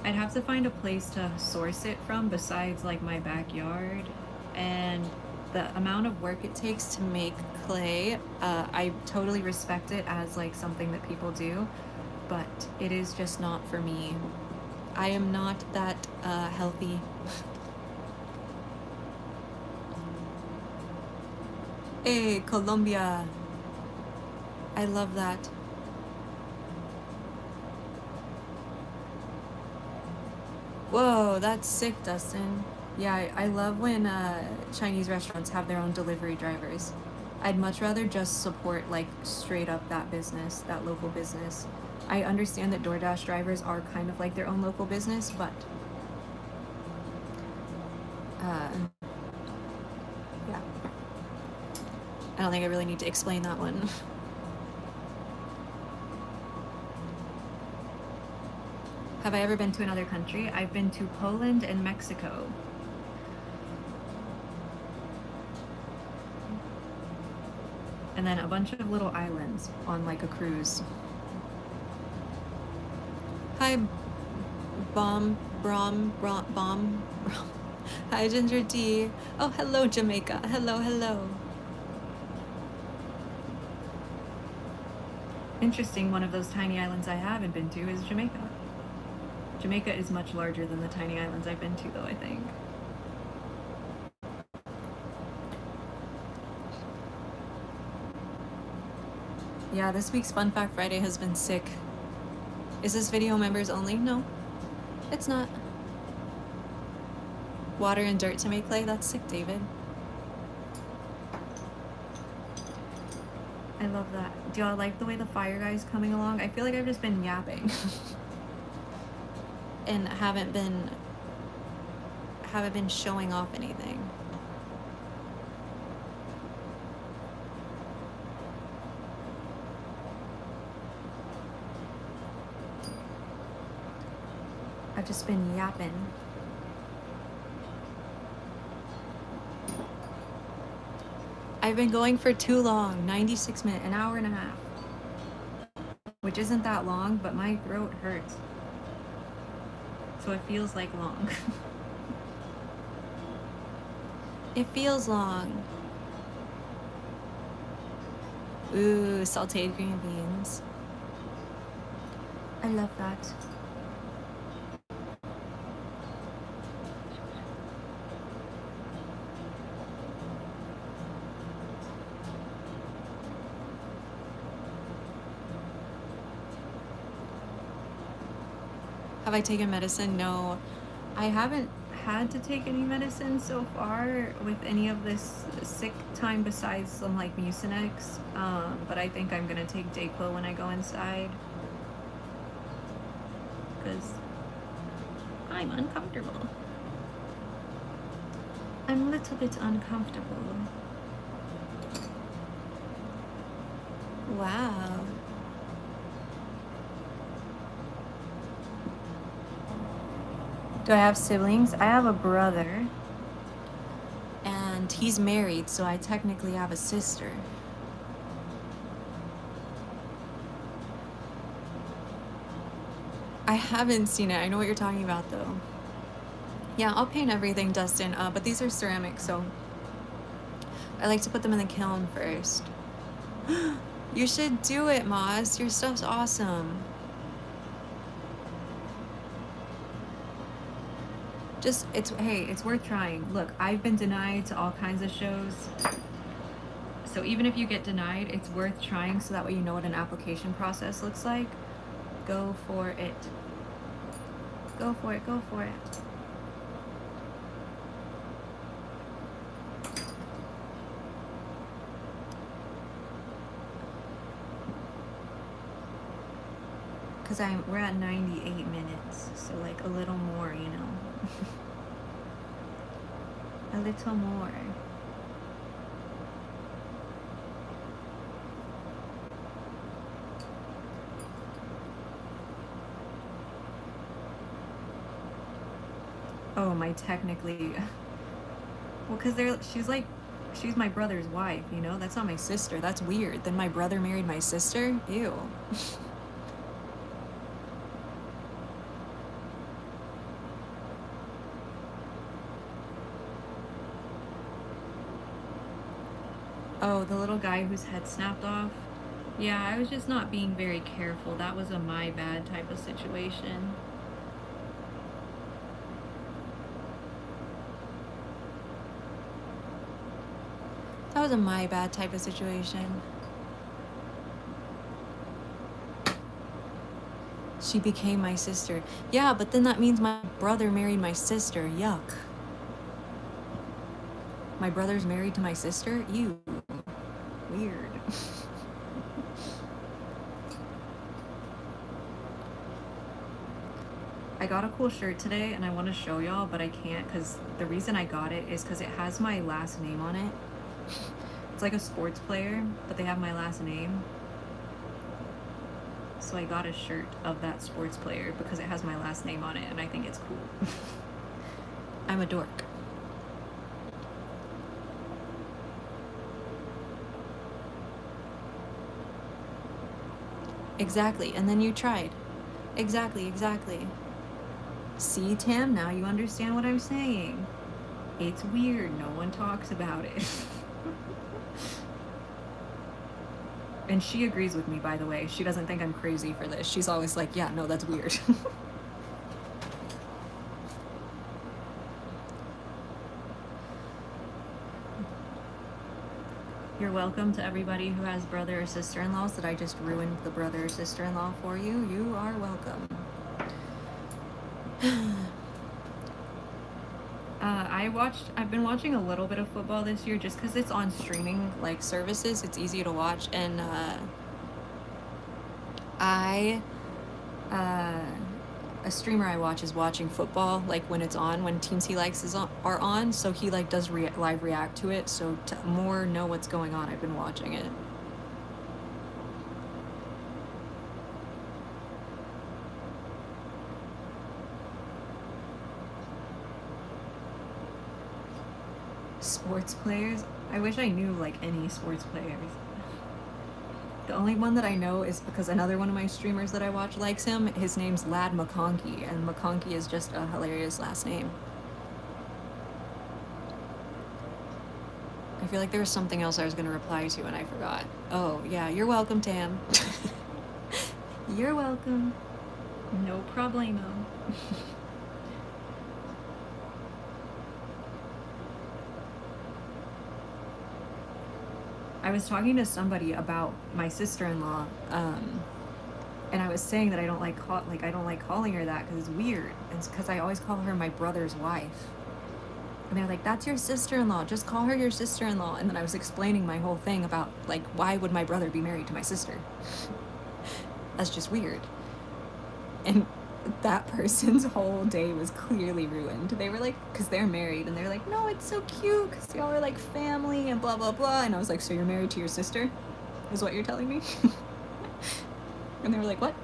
I'd have to find a place to source it from besides like my backyard, and the amount of work it takes to make clay, I totally respect it as like something that people do, but it is just not for me. I am not that healthy. Hey, Colombia. I love that. Whoa, that's sick, Dustin. Yeah, I love when Chinese restaurants have their own delivery drivers. I'd much rather just support like straight up that business, that local business. I understand that DoorDash drivers are kind of like their own local business, but yeah. I don't think I really need to explain that one. Have I ever been to another country? I've been to Poland and Mexico. And then a bunch of little islands on like a cruise. Hi, Bomb. Hi, Ginger D. Oh, hello, Jamaica. Hello, hello. Interesting, one of those tiny islands I haven't been to is Jamaica. Jamaica is much larger than the tiny islands I've been to, though, I think. Yeah, this week's Fun Fact Friday has been sick. Is this video members only? No, it's not. Water and dirt to make clay? That's sick, David. I love that. Do y'all like the way the fire guy's coming along? I feel like I've just been yapping. And haven't been showing off anything. I've just been yapping. I've been going for too long, 96 minutes, an hour and a half. Which isn't that long, but my throat hurts. So it feels like long. It feels long. Ooh, sauteed green beans. I love that. Have I taken medicine? No, I haven't had to take any medicine so far with any of this sick time besides some like Mucinex, but I think I'm gonna take Dayquil when I go inside because I'm uncomfortable. I'm a little bit uncomfortable. Wow. Do I have siblings? I have a brother, and he's married, so I technically have a sister. I haven't seen it. I know what you're talking about, though. Yeah, I'll paint everything, Dustin, but these are ceramic, so I like to put them in the kiln first. You should do it, Moss. Your stuff's awesome. Just, hey, it's worth trying. Look, I've been denied to all kinds of shows. So even if you get denied, it's worth trying so that way you know what an application process looks like. Go for it. Go for it, go for it. Because we're at 98 minutes, so like a little more, you know. A little more. Oh, my technically. Well, because she's my brother's wife, you know? That's not my sister. That's weird. Then my brother married my sister? Ew. Oh, the little guy whose head snapped off? Yeah, I was just not being very careful. That was a my bad type of situation. That was a my bad type of situation. She became my sister. Yeah, but then that means my brother married my sister. Yuck. My brother's married to my sister? Ew. Weird. I got a cool shirt today and I want to show y'all, but I can't because the reason I got it is because it has my last name on it. It's like a sports player, but they have my last name. So I got a shirt of that sports player because it has my last name on it, and I think it's cool. I'm a dork. Exactly, and then you tried. Exactly. See, Tim, now you understand what I'm saying. It's weird, no one talks about it. And she agrees with me, by the way. She doesn't think I'm crazy for this. She's always like, yeah, no, that's weird. You're welcome to everybody who has brother or sister-in-laws that I just ruined the brother or sister-in-law for you. You are welcome. I've been watching a little bit of football this year just because it's on streaming like services. It's easy to watch, and a streamer I watch is watching football like when it's on, when teams he likes are on, so he like does live react to it, so to more know what's going on, I've been watching it. Sports players? I wish I knew like any sports players. The only one that I know is because another one of my streamers that I watch likes him. His name's Lad McConkey, and McConkey is just a hilarious last name. I feel like there was something else I was going to reply to and I forgot. Oh, yeah, you're welcome, Tam. You're welcome. No problemo. I was talking to somebody about my sister-in-law, and I was saying that I don't like calling her that because it's weird. It's because I always call her my brother's wife. And they're like, that's your sister-in-law. Just call her your sister-in-law. And then I was explaining my whole thing about like why would my brother be married to my sister? That's just weird. And that person's whole day was clearly ruined. They were like, because they're married, and they're like, no, it's so cute because y'all are like family and blah blah blah. And I was like, so you're married to your sister is what you're telling me? And they were like, what?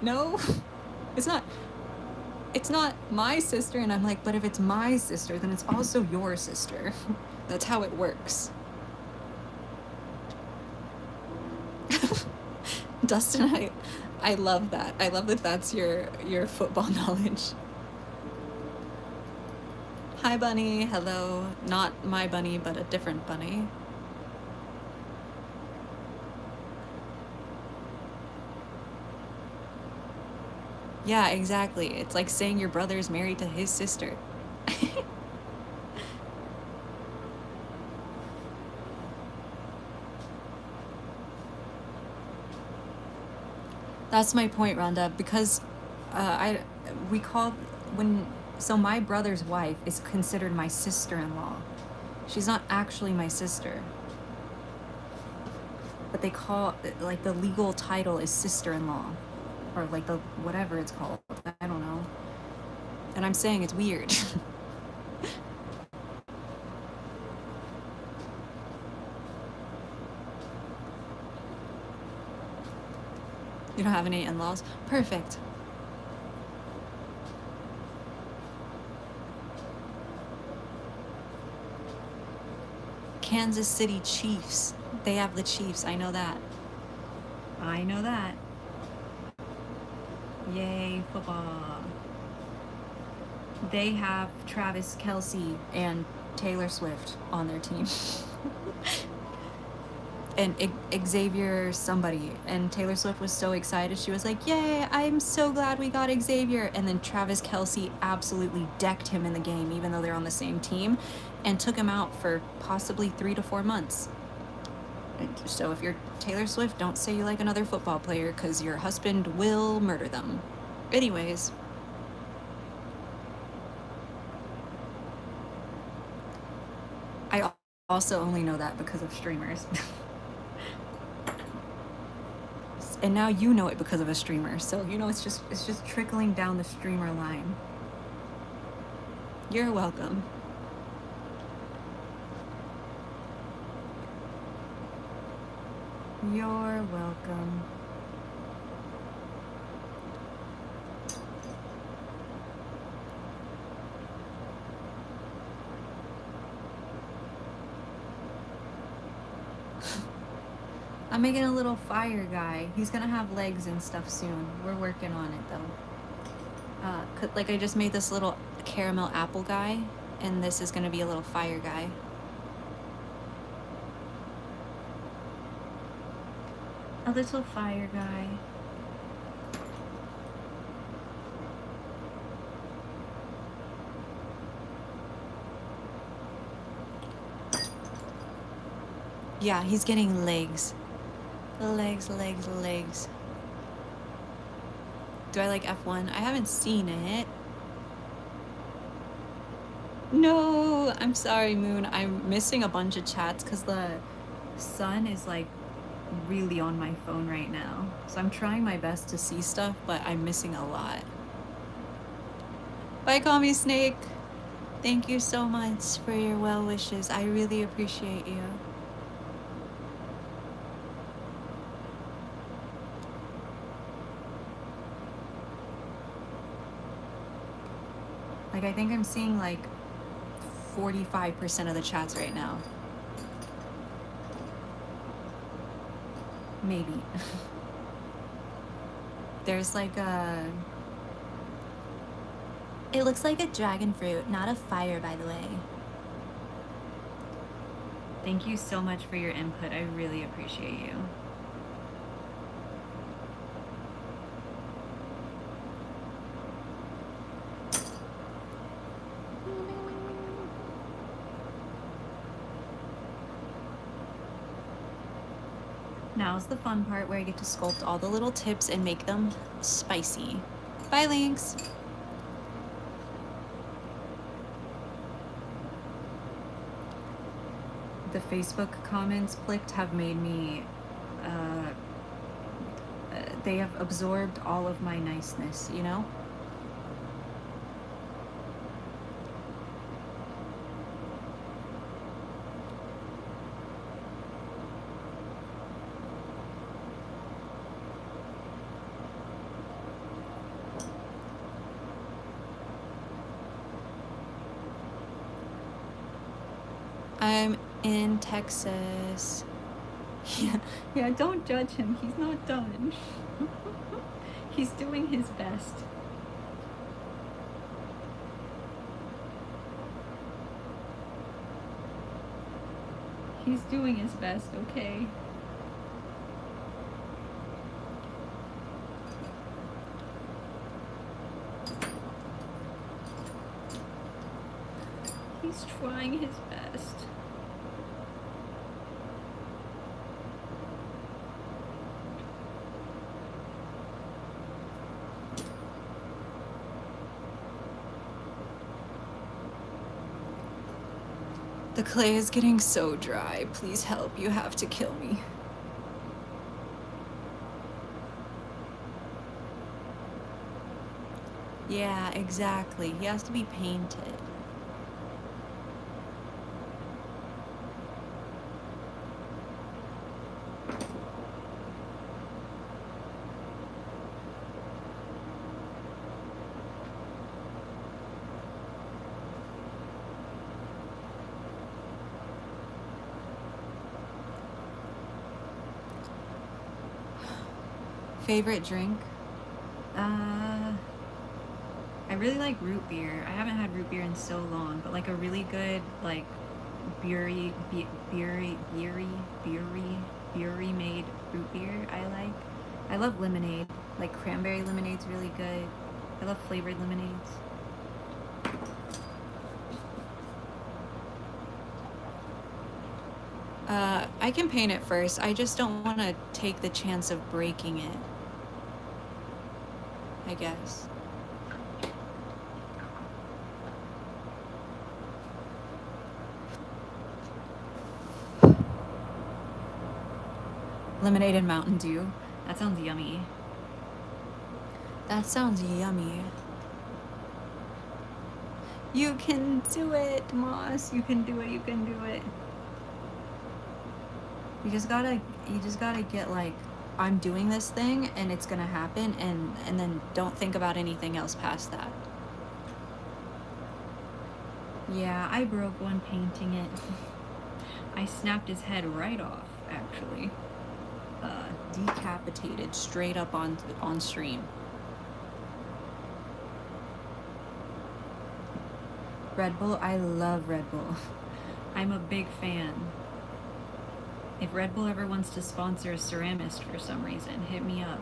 No, it's not my sister. And I'm like, but if it's my sister, then it's also your sister. That's how it works. Dustin, I love that. I love that that's your football knowledge. Hi, Bunny. Hello. Not my bunny, but a different bunny. Yeah, exactly. It's like saying your brother's married to his sister. That's my point, Rhonda, because so my brother's wife is considered my sister-in-law. She's not actually my sister. But they call, like, the legal title is sister-in-law. Or, like, the whatever it's called. I don't know. And I'm saying it's weird. You don't have any in-laws? Perfect. Kansas City Chiefs. They have the Chiefs. I know that. I know that. Yay, football. They have Travis Kelce and Taylor Swift on their team. And Xavier somebody, and Taylor Swift was so excited. She was like, yay, I'm so glad we got Xavier. And then Travis Kelce absolutely decked him in the game, even though they're on the same team, and took him out for possibly 3 to 4 months. So if you're Taylor Swift, don't say you like another football player, because your husband will murder them. Anyways. I also only know that because of streamers. And now you know it because of a streamer, so you know it's just trickling down the streamer line. You're welcome. You're welcome. I'm making a little fire guy. He's gonna have legs and stuff soon. We're working on it though. Like I just made this little caramel apple guy, and this is gonna be a little fire guy. A little fire guy. Yeah, he's getting legs. Legs, legs, legs. Do I like F1? I haven't seen it. No, I'm sorry, Moon. I'm missing a bunch of chats because the sun is like really on my phone right now. So I'm trying my best to see stuff, but I'm missing a lot. Bye, Call Me Snake. Thank you so much for your well wishes. I really appreciate you. Like, I think I'm seeing like 45% of the chats right now. Maybe. There's like a... It looks like a dragon fruit, not a fire, by the way. Thank you so much for your input. I really appreciate you. Now's the fun part where I get to sculpt all the little tips and make them spicy. Bye, Lynx. The Facebook comments clicked have made me, they have absorbed all of my niceness, you know? I'm in Texas. Yeah, don't judge him. He's not done. He's doing his best. He's doing his best, okay? He's trying his best. The clay is getting so dry. Please help. You have to kill me. Yeah, exactly. He has to be painted. Favorite drink? I really like root beer. I haven't had root beer in so long, but like a really good like beery made root beer I like. I love lemonade. Like cranberry lemonade's really good. I love flavored lemonades. I can paint it first. I just don't want to take the chance of breaking it, I guess. Lemonade and Mountain Dew. That sounds yummy. That sounds yummy. You can do it, Moss. You can do it. You can do it. You just gotta You just gotta get like, I'm doing this thing and it's gonna happen, and then don't think about anything else past that. Yeah, I broke one painting it. I snapped his head right off, actually. Decapitated straight up on stream. Red Bull, I love Red Bull. I'm a big fan. If Red Bull ever wants to sponsor a ceramist for some reason, hit me up.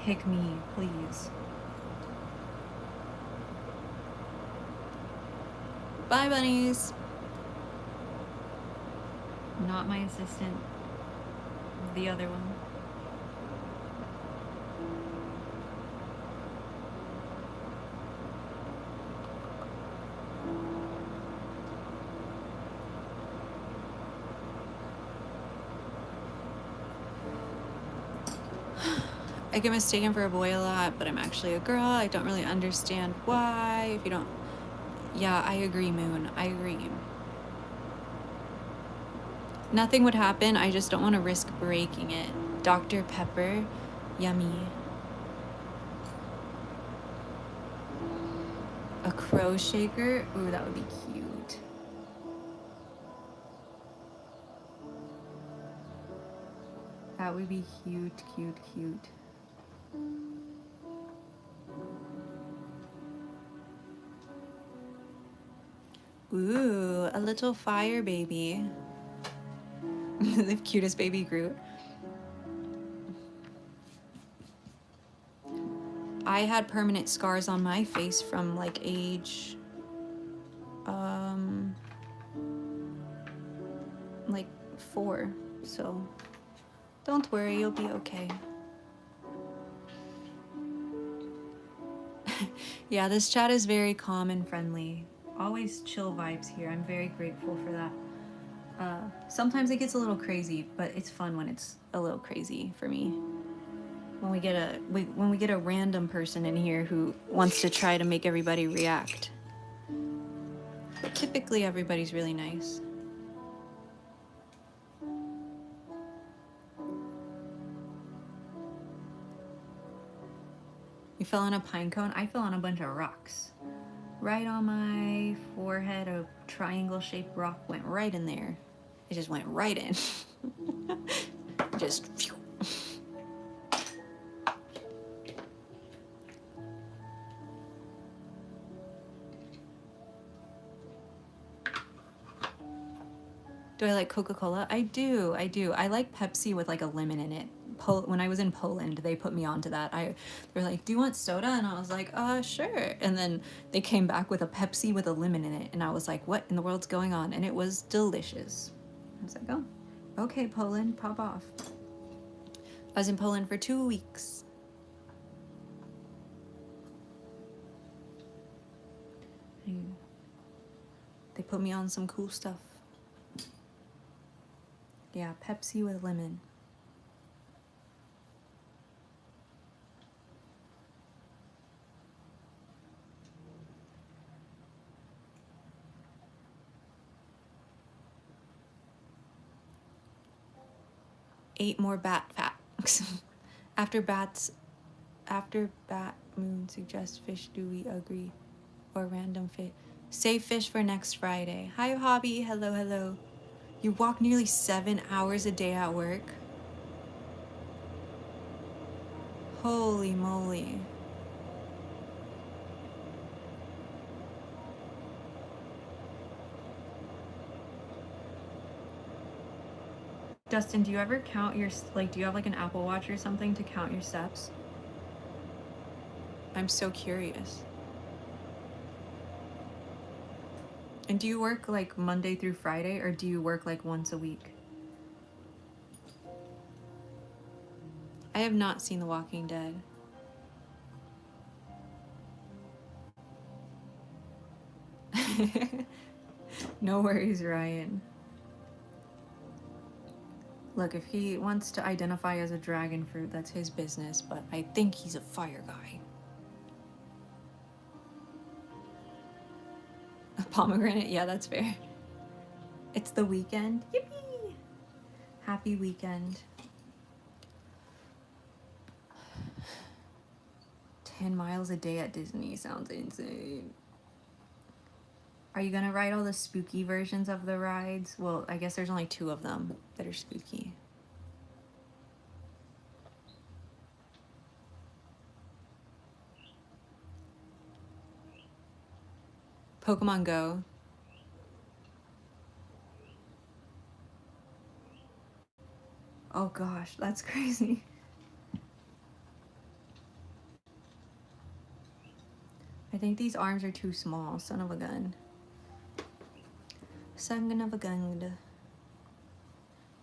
Hick me, please. Bye, bunnies. Not my assistant. The other one. I get mistaken for a boy a lot, but I'm actually a girl. I don't really understand why. If you don't... Yeah, I agree, Moon. I agree. Nothing would happen. I just don't want to risk breaking it. Dr. Pepper. Yummy. A crow shaker? Ooh, that would be cute. That would be cute, cute, cute. Ooh, a little fire baby. The cutest baby Groot. I had permanent scars on my face from like age... like 4, so don't worry, you'll be okay. Yeah, this chat is very calm and friendly. Always chill vibes here. I'm very grateful for that. Sometimes it gets a little crazy, but it's fun when it's a little crazy for me. When we get a random person in here who wants to try to make everybody react. But typically everybody's really nice. You fell on a pine cone? I fell on a bunch of rocks. Right on my forehead, a triangle-shaped rock went right in there. It just went right in. Just... phew. Do I like Coca-Cola? I do. I like Pepsi with like a lemon in it. When I was in Poland, they put me onto that. They were like, do you want soda? And I was like, sure. And then they came back with a Pepsi with a lemon in it. And I was like, what in the world's going on? And it was delicious. I was like, oh, okay, Poland, pop off. I was in Poland for 2 weeks. They put me on some cool stuff. Yeah, Pepsi with lemon. Ate more bat fat. After bat moon suggests fish, do we agree? Or random fish. Save fish for next Friday. Hi, Hobby. Hello, hello. You walk nearly 7 hours a day at work? Holy moly. Dustin, do you ever count your, like, do you have like an Apple Watch or something to count your steps? I'm so curious. And do you work like Monday through Friday, or do you work like once a week? I have not seen The Walking Dead. No worries, Ryan. Look, if he wants to identify as a dragon fruit, that's his business, but I think he's a fire guy. A pomegranate? Yeah, that's fair. It's the weekend. Yippee! Happy weekend. 10 miles a day at Disney sounds insane. Are you gonna ride all the spooky versions of the rides? Well, I guess there's only 2 of them that are spooky. Pokemon Go. Oh gosh, that's crazy. I think these arms are too small, son of a gun. Son of a gun.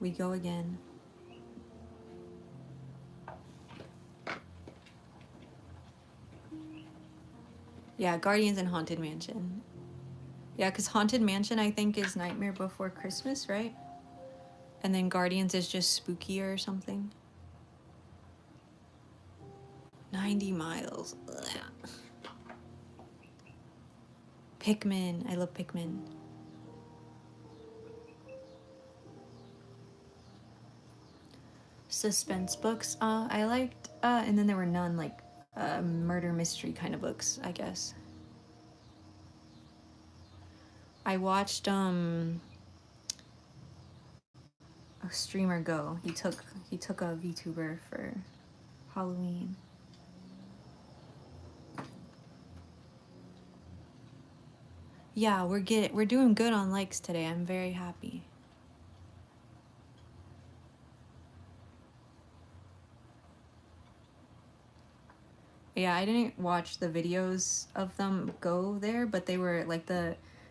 We go again. Yeah, Guardians and Haunted Mansion. Yeah, because Haunted Mansion, I think, is Nightmare Before Christmas, right? And then Guardians is just spookier or something. 90 miles. Ugh. Pikmin. I love Pikmin. Suspense books. I liked, and then there were none, like, murder mystery kind of books, I guess. I watched, a streamer go. He took a VTuber for Halloween. Yeah, we're doing good on likes today. I'm very happy. Yeah, I didn't watch the videos of them go there, but they were like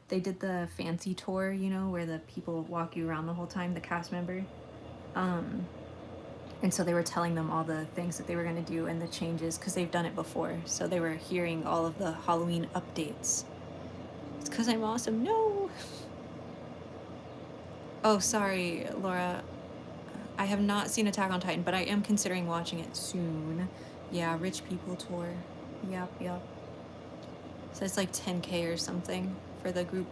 they did the fancy tour, you know, where the people walk you around the whole time, the cast member. And so they were telling them all the things that they were going to do and the changes because they've done it before. So they were hearing all of the Halloween updates. It's because I'm awesome. No! Oh, sorry, Laura. I have not seen Attack on Titan, but I am considering watching it soon. Yeah, Rich People Tour. Yep. So it's like 10K or something for the group.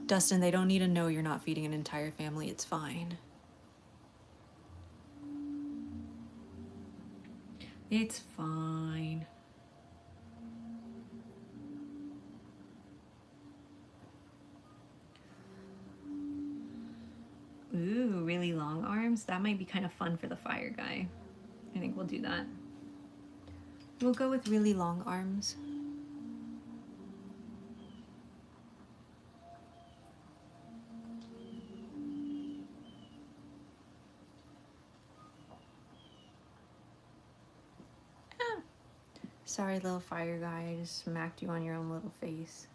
Dustin, they don't need to know you're not feeding an entire family. It's fine. It's fine. Ooh, really long arms? That might be kind of fun for the fire guy. I think we'll do that. We'll go with really long arms. Ah. Sorry, little fire guy. I just smacked you on your own little face.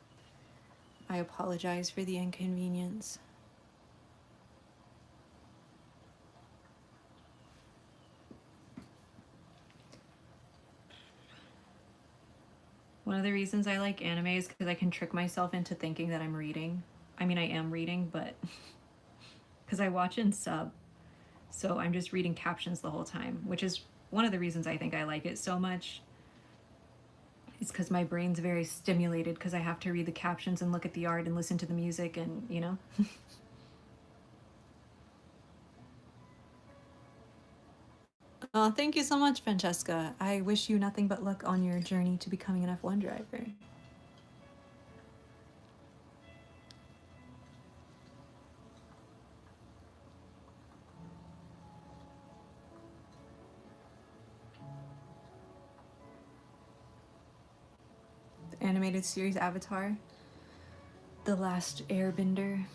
I apologize for the inconvenience. One of the reasons I like anime is because I can trick myself into thinking that I'm reading. I mean, I am reading, but because I watch in sub. So I'm just reading captions the whole time, which is one of the reasons I think I like it so much. It's because my brain's very stimulated because I have to read the captions and look at the art and listen to the music and, you know. Oh, thank you so much, Francesca. I wish you nothing but luck on your journey to becoming an F1 driver. The animated series Avatar, The Last Airbender.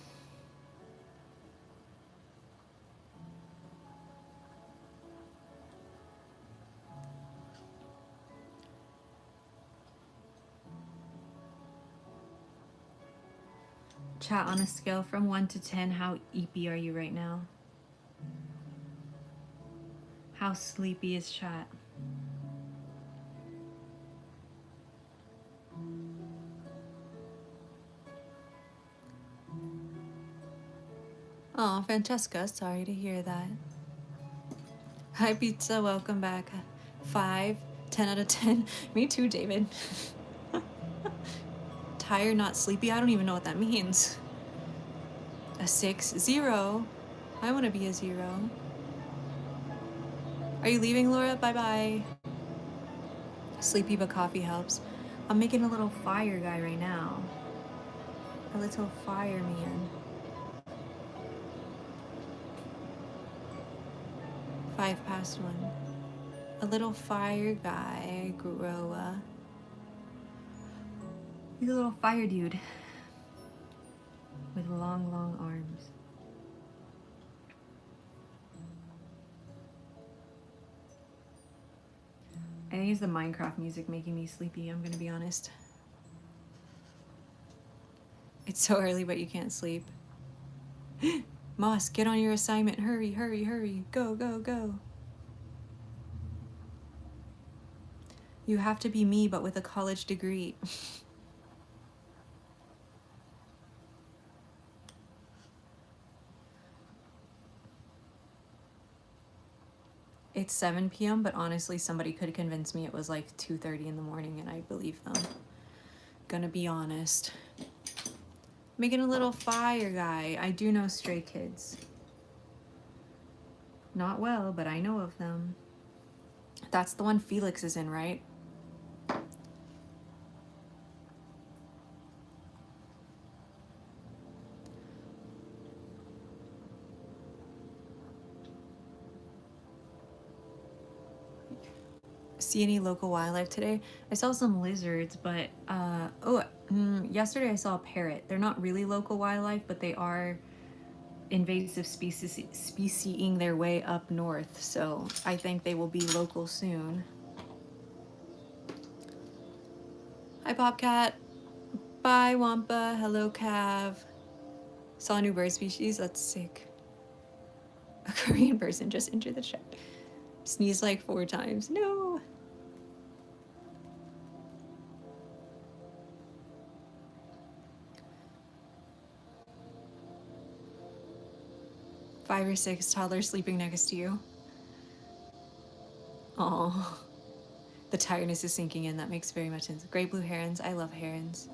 Chat, on a scale from 1 to 10, how eepy are you right now? How sleepy is chat? Oh, Francesca, sorry to hear that. Hi, Pizza, welcome back. 5, 10 out of 10. Me too, David. Tired, not sleepy. I don't even know what that means. A 6, 0. I want to be a 0. Are you leaving, Laura? Bye-bye. Sleepy, but coffee helps. I'm making a little fire guy right now. A little fireman. 5 past 1. A little fire guy, Groa. He's a little fire dude with long, long arms. I think it's the Minecraft music making me sleepy, I'm gonna be honest. It's so early, but you can't sleep. Moss, get on your assignment. Hurry, hurry, hurry. Go, go, go. You have to be me, but with a college degree. It's 7 p.m., but honestly, somebody could convince me it was like 2:30 in the morning, and I believe them. Gonna be honest. Making a little fire guy. I do know Stray Kids. Not well, but I know of them. That's the one Felix is in, right? See any local wildlife today? I saw some lizards, but yesterday I saw a parrot. They're not really local wildlife, but they are invasive speciesing their way up north, so I think they will be local soon. Hi, Popcat. Bye, Wampa. Hello, Cav. Saw a new bird species. That's sick. A Korean person just entered the chat. Sneezed like 4 times. No. Five or 6 toddlers sleeping next to you. Oh, the tiredness is sinking in. That makes very much sense. Great blue herons. I love herons.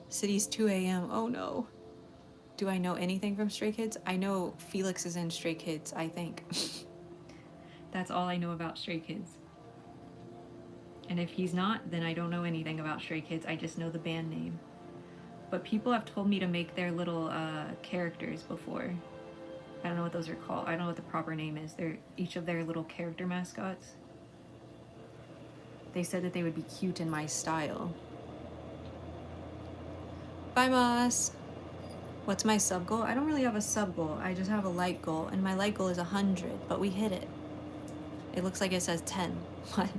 City's 2 a.m. Oh no. Do I know anything from Stray Kids? I know Felix is in Stray Kids, I think. That's all I know about Stray Kids. And if he's not, then I don't know anything about Stray Kids. I just know the band name. But people have told me to make their little characters before. I don't know what those are called. I don't know what the proper name is. They're each of their little character mascots. They said that they would be cute in my style. Bye, Moss. What's my sub goal? I don't really have a sub goal. I just have a like goal, and my like goal is 100, but we hit it. It looks like it says 10. What?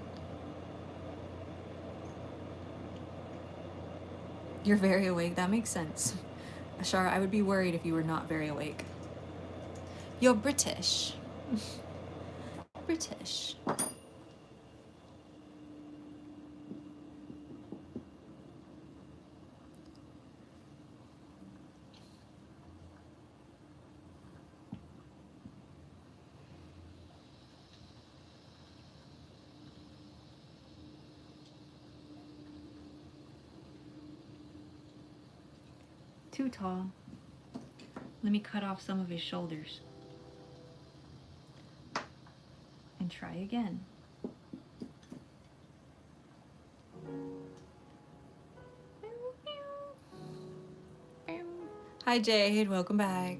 You're very awake. That makes sense. Ashara, I would be worried if you were not very awake. You're British. British. Too tall. Let me cut off some of his shoulders. And try again. Hi Jade, welcome back.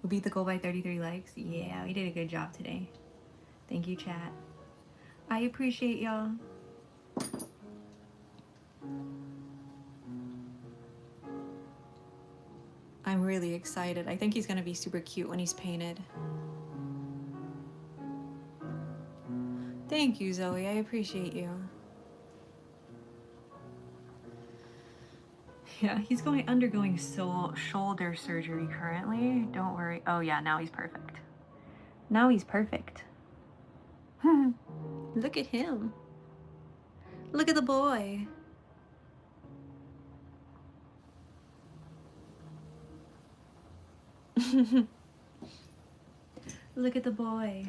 We beat the goal by 33 likes. Yeah, we did a good job today. Thank you, chat. I appreciate y'all. I'm really excited. I think he's gonna be super cute when he's painted. Thank you, Zoe. I appreciate you. Yeah, he's undergoing shoulder surgery currently. Don't worry. Oh yeah, now he's perfect. Now he's perfect. Look at him. Look at the boy. Look at the boy.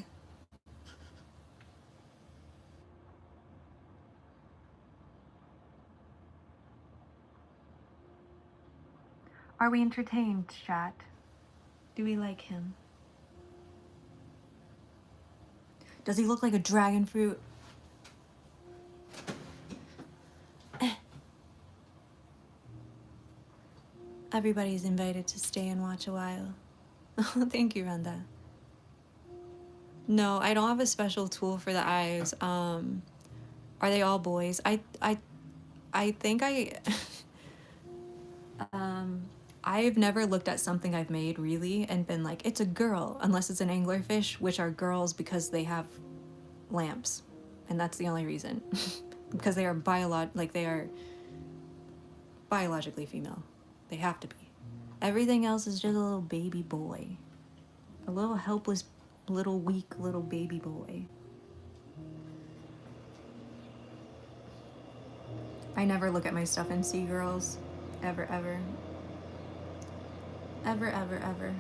Are we entertained, chat? Do we like him? Does he look like a dragon fruit? Everybody's invited to stay and watch a while. Oh, thank you, Randa. No, I don't have a special tool for the eyes. Are they all boys? I think I've never looked at something I've made really and been like, it's a girl, unless it's an anglerfish, which are girls because they have lamps, and that's the only reason. Because they are biologically female. They have to be. Everything else is just a little baby boy. A little helpless, little weak, little baby boy. I never look at my stuff and see girls. Ever, ever. Ever, ever, ever.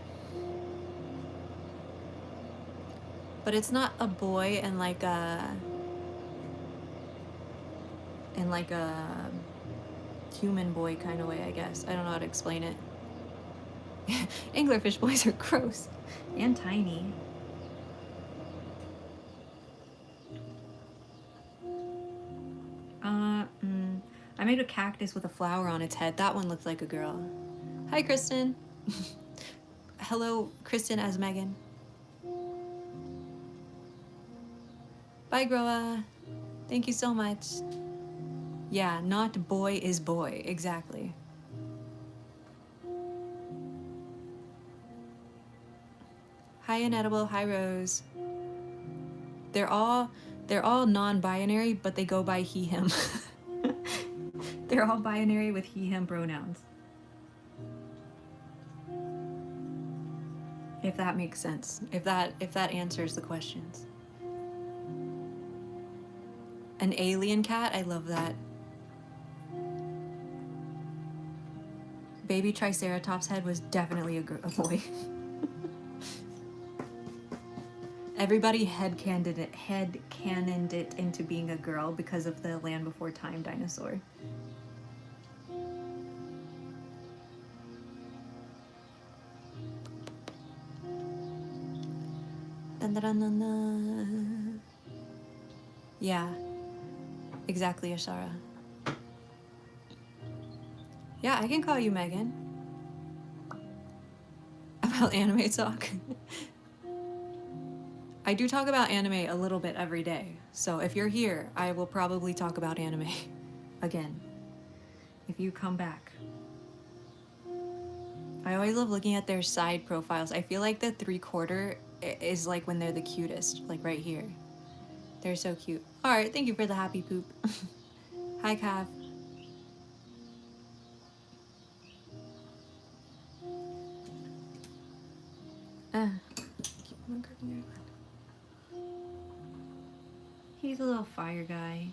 But it's not a boy in like a human boy kind of way, I guess. I don't know how to explain it. Anglerfish boys are gross and tiny. I made a cactus with a flower on its head. That one looked like a girl. Hi, Kristen. Hello, Kristen as Megan. Bye, Groa. Thank you so much. Yeah, not boy is boy. Exactly. Hi, Inedible. Hi, Rose. They're all non-binary, but they go by he, him. They're all binary with he, him pronouns. If that makes sense. If that answers the questions. An alien cat? I love that. Baby Triceratops head was definitely a boy. Everybody headcanoned it into being a girl because of the Land Before Time dinosaur. Yeah, exactly, Ashara. Yeah, I can call you Megan. About anime talk. I do talk about anime a little bit every day, so if you're here, I will probably talk about anime again. If you come back. I always love looking at their side profiles. I feel like the 3/4 is like when they're the cutest, like right here. They're so cute. Alright, thank you for the happy poop. Hi, Cav. He's a little fire guy.